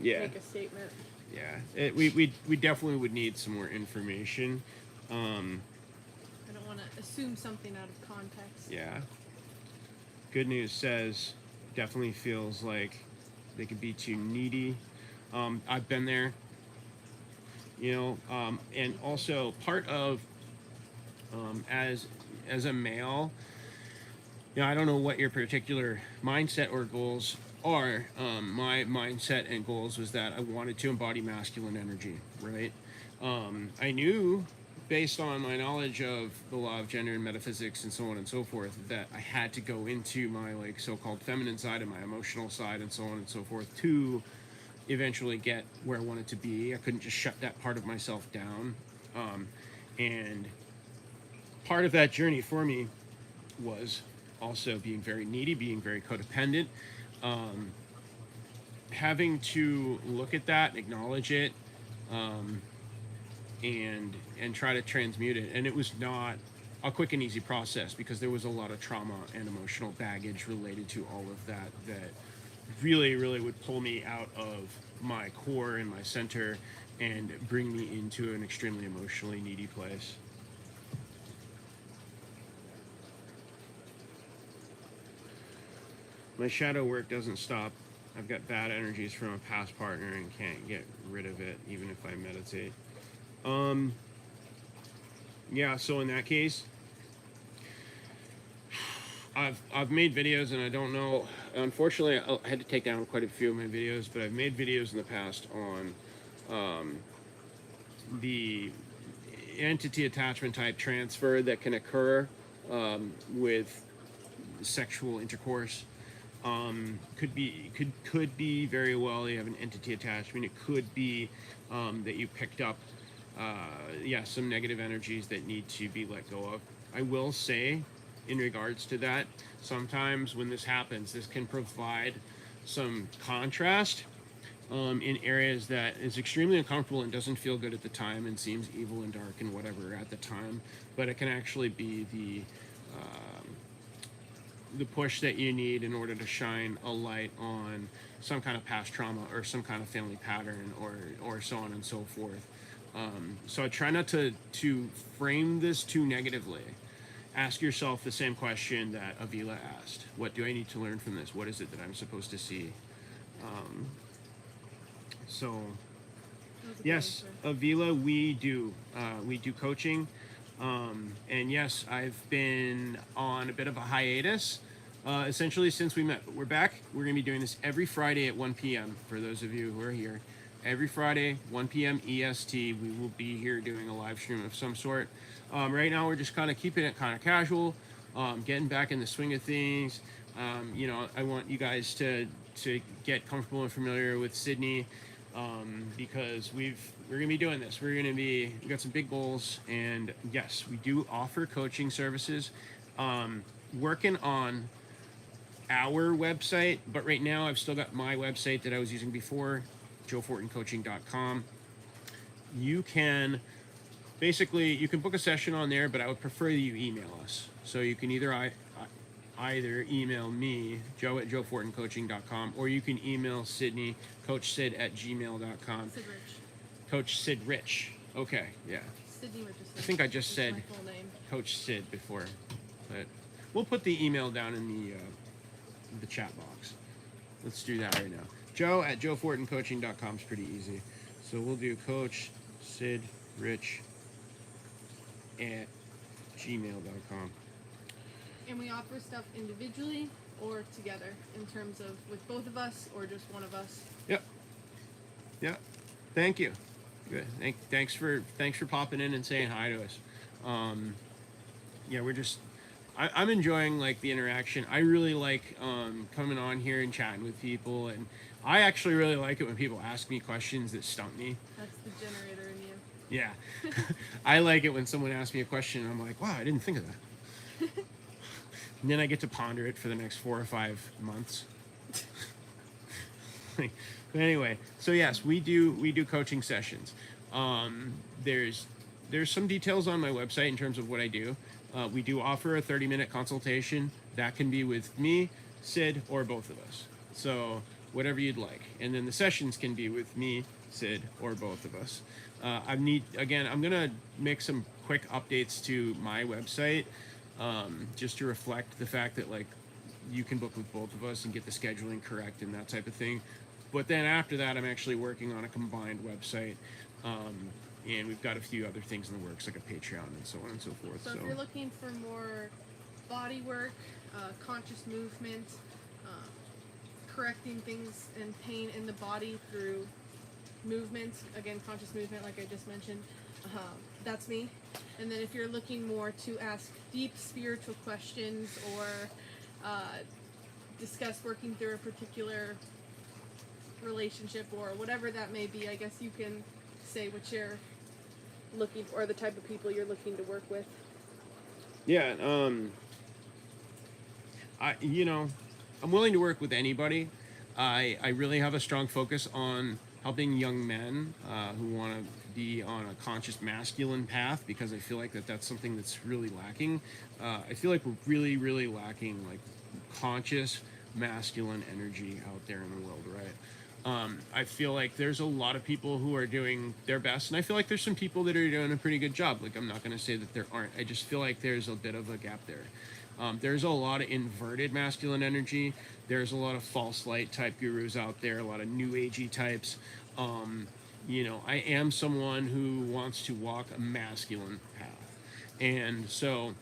make a statement. Yeah, we definitely would need some more information. I don't want to assume something out of context. Yeah. Good News says definitely feels like they could be too needy. I've been there. And also part of as a male, I don't know what your particular mindset or goals are. My mindset and goals was that I wanted to embody masculine energy, right? I knew, based on my knowledge of the law of gender and metaphysics and so on and so forth, that I had to go into my so-called feminine side and my emotional side and so on and so forth to eventually get where I wanted to be. I couldn't just shut that part of myself down. And part of that journey for me was also being very needy, being very codependent, having to look at that, acknowledge it, and try to transmute it. And it was not a quick and easy process because there was a lot of trauma and emotional baggage related to all of that really, really would pull me out of my core and my center and bring me into an extremely emotionally needy place. My shadow work doesn't stop. I've got bad energies from a past partner and can't get rid of it even if I meditate. Yeah, so in that case, I've made videos, and I don't know, unfortunately I had to take down quite a few of my videos, but I've made videos in the past on the entity attachment type transfer that can occur with sexual intercourse. Could be very well you have an entity attachment. It could be that you picked up some negative energies that need to be let go of. I will say, in regards to that, sometimes when this happens, this can provide some contrast in areas that is extremely uncomfortable and doesn't feel good at the time and seems evil and dark and whatever at the time, but it can actually be the push that you need in order to shine a light on some kind of past trauma or some kind of family pattern or so on and so forth. So I try not to frame this too negatively. Ask yourself the same question that Avila asked. What do I need to learn from this? What is it that I'm supposed to see? So yes, Avila, we do coaching. And yes, I've been on a bit of a hiatus, essentially since we met, but we're back. We're going to be doing this every Friday at 1 p.m. for those of you who are here. Every Friday, 1 p.m. EST, we will be here doing a live stream of some sort. Right now, we're just kind of keeping it kind of casual, getting back in the swing of things. You know, I want you guys to get comfortable and familiar with Sydney, because we're going to be doing this. We got some big goals, and yes, we do offer coaching services. Working on our website, but right now I've still got my website that I was using before, joefortincoaching.com. You can book a session on there, but I would prefer that you email us. So you can either email me, joe@joefortincoaching.com, or you can email Sydney, coachsid@gmail.com. Sid Rich. Coach Sid Rich. Okay, yeah. Sydney Richardson. I think I just said my full name. Coach Sid before, but we'll put the email down in the chat box. Let's do that right now. joe@joefortincoaching.com is pretty easy. So we'll do Coach Sid Rich at gmail.com. And we offer stuff individually or together in terms of with both of us or just one of us. Yep. Thank you. Good. Thanks for popping in and saying hi to us. Yeah, I'm enjoying like the interaction. I really like coming on here and chatting with people, and I actually really like it when people ask me questions that stump me. That's the generator in you. Yeah. I like it when someone asks me a question and I'm like, wow, I didn't think of that. And then I get to ponder it for the next 4 or 5 months. But anyway, so yes, we do coaching sessions. There's some details on my website in terms of what I do. We do offer a 30-minute consultation. That can be with me, Sid, or both of us. So whatever you'd like. And then the sessions can be with me, Sid, or both of us. I'm going to make some quick updates to my website, just to reflect the fact that like you can book with both of us and get the scheduling correct and that type of thing. But then after that, I'm actually working on a combined website. And we've got a few other things in the works, like a Patreon and so on and so forth. So if you're looking for more body work, conscious movement, correcting things and pain in the body through movement, again, conscious movement, like I just mentioned, that's me. And then if you're looking more to ask deep spiritual questions or discuss working through a particular relationship or whatever that may be, I guess you can say what you're looking for, or the type of people you're looking to work with. Yeah, I'm willing to work with anybody. I really have a strong focus on helping young men who want to be on a conscious masculine path, because I feel like that's something that's really lacking. I feel like we're really, really lacking like conscious masculine energy out there in the world, right? I feel like there's a lot of people who are doing their best, and I feel like there's some people that are doing a pretty good job. Like, I'm not going to say that there aren't. I just feel like there's a bit of a gap there. There's a lot of inverted masculine energy. There's a lot of false light type gurus out there, a lot of new agey types. I am someone who wants to walk a masculine path. And so,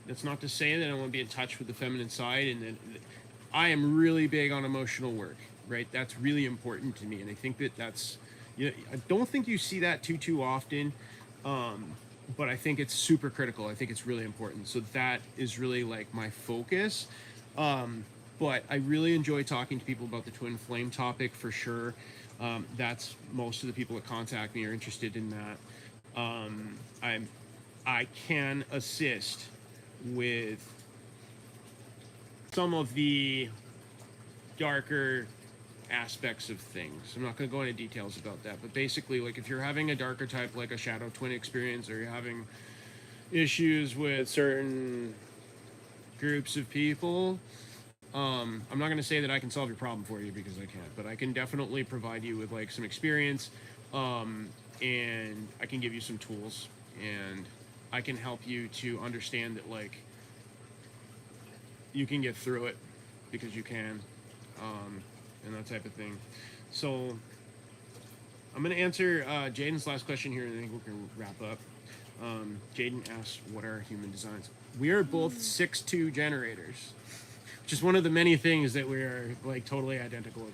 that's not to say that I want to be in touch with the feminine side, and that I am really big on emotional work. Right, that's really important to me, and I think that's. I don't think you see that too often, but I think it's super critical. I think it's really important. So that is really like my focus. But I really enjoy talking to people about the twin flame topic for sure. That's most of the people that contact me are interested in that. I can assist with some of the darker aspects of things. I'm not going to go into details about that, but basically, like if you're having a dark archetype like a shadow twin experience, or you're having issues with certain groups of people, I'm not going to say that I can solve your problem for you, because I can't, but I can definitely provide you with like some experience, and I can give you some tools, and I can help you to understand that like you can get through it, because you can, and that type of thing. So I'm going to answer Jaden's last question here, and I think we can wrap up. Jaden asked, what are human designs? We are both 6'2" generators, which is one of the many things that we are like totally identical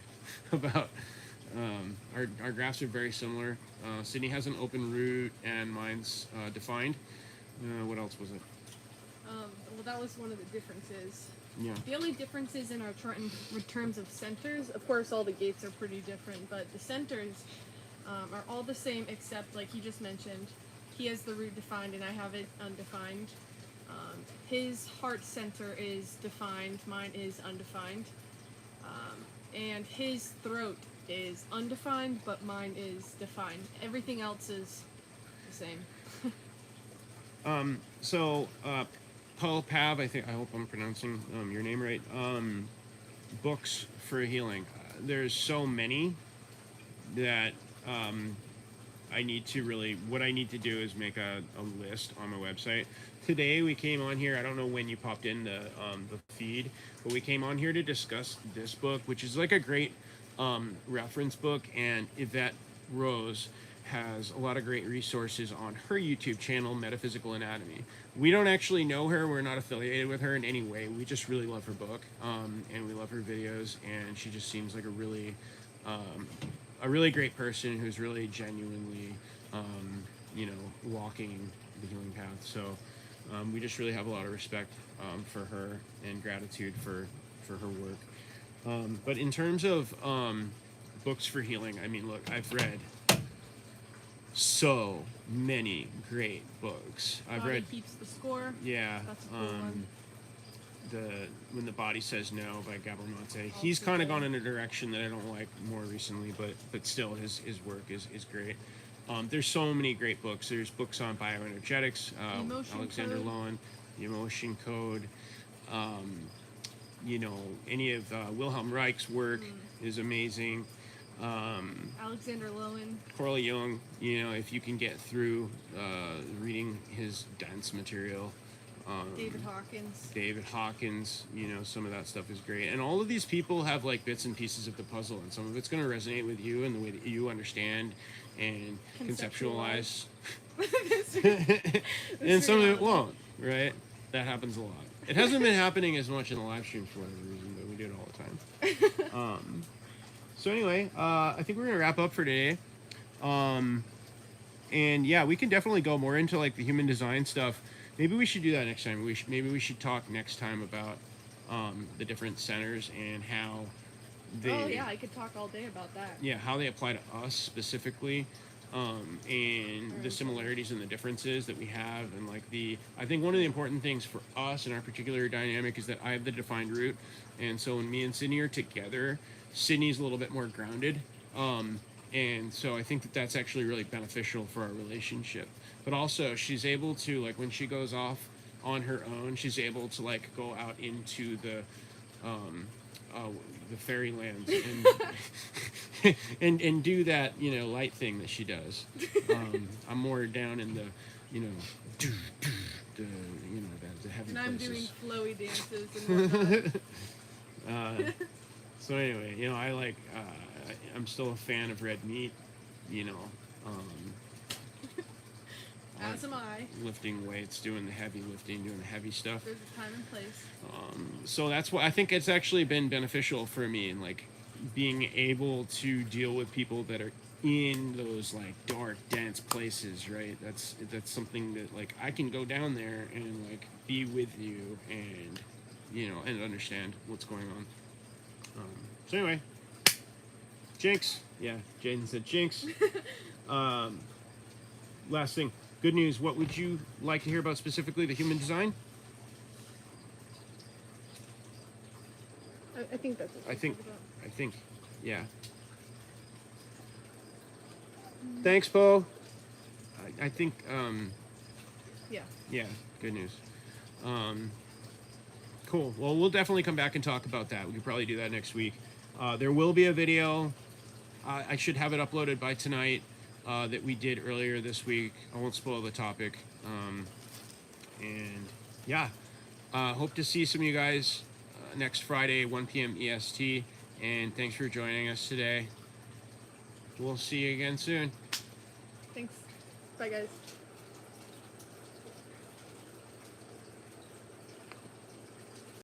about. Our graphs are very similar. Sydney has an open root, and mine's defined. What else was it? Well, that was one of the differences. Yeah. The only differences in our chart in terms of centers, of course, all the gates are pretty different, but the centers are all the same, except, like you just mentioned, he has the root defined and I have it undefined. His heart center is defined, mine is undefined. And his throat is undefined, but mine is defined. Everything else is the same. Paul Pav, I hope I'm pronouncing your name right. Books for healing. There's so many that I need to what I need to do is make a list on my website. Today we came on here, I don't know when you popped in the feed, but we came on here to discuss this book, which is like a great reference book, and Evette Rose has a lot of great resources on her YouTube channel, Metaphysical Anatomy. We don't actually know her, we're not affiliated with her in any way, we just really love her book, and we love her videos, and she just seems like a really great person who's really genuinely, walking the healing path. So we just really have a lot of respect for her and gratitude for her work. But in terms of books for healing, I mean, look, I've read so many great books. I've Body read Keeps the Score. Yeah. That's a cool one. When the Body Says No by Gabor Mate. He's kind of gone in a direction that I don't like more recently, but still his work is great. There's so many great books. There's books on bioenergetics, Alexander Lowen, The Emotion Code. Any of Wilhelm Reich's work is amazing. Alexander Lowen. Carl Jung, if you can get through reading his dense material. David Hawkins, some of that stuff is great. And all of these people have like bits and pieces of the puzzle, and some of it's going to resonate with you in the way that you understand and conceptualize. And some of it won't, right? That happens a lot. It hasn't been happening as much in the live stream for whatever reason, but we do it all the time. So anyway, I think we're going to wrap up for today. And yeah, we can definitely go more into like the human design stuff. Maybe we should do that next time. Maybe we should talk next time about the different centers and how they... Oh yeah, I could talk all day about that. Yeah, how they apply to us specifically, and the similarities and the differences that we have, and like I think one of the important things for us in our particular dynamic is that I have the defined root, and so when me and Sydney are together, Sydney's a little bit more grounded, and so I think that that's actually really beneficial for our relationship. But also, she's able to, like, when she goes off on her own, she's able to like go out into the fairylands and and do that light thing that she does. I'm more down in the the heavy and I'm places. doing flowy dances and whatnot. So anyway, I like I'm still a fan of red meat, As am I. Lifting weights, doing the heavy lifting, doing the heavy stuff. There's a time and place. So that's why I think it's actually been beneficial for me, and like being able to deal with people that are in those like dark, dense places, right? That's something that like I can go down there and like be with you and and understand what's going on. So anyway, Jinx. Yeah, Jaden said Jinx. Last thing. Good news. What would you like to hear about specifically the human design? I think that's what I think, Yeah. Thanks, Bo. I think, Yeah. yeah, good news. Cool. Well, we'll definitely come back and talk about that. We could probably do that next week. There will be a video. I should have it uploaded by tonight that we did earlier this week. I won't spoil the topic. And yeah, hope to see some of you guys next Friday, 1 p.m. EST. And thanks for joining us today. We'll see you again soon. Thanks. Bye, guys.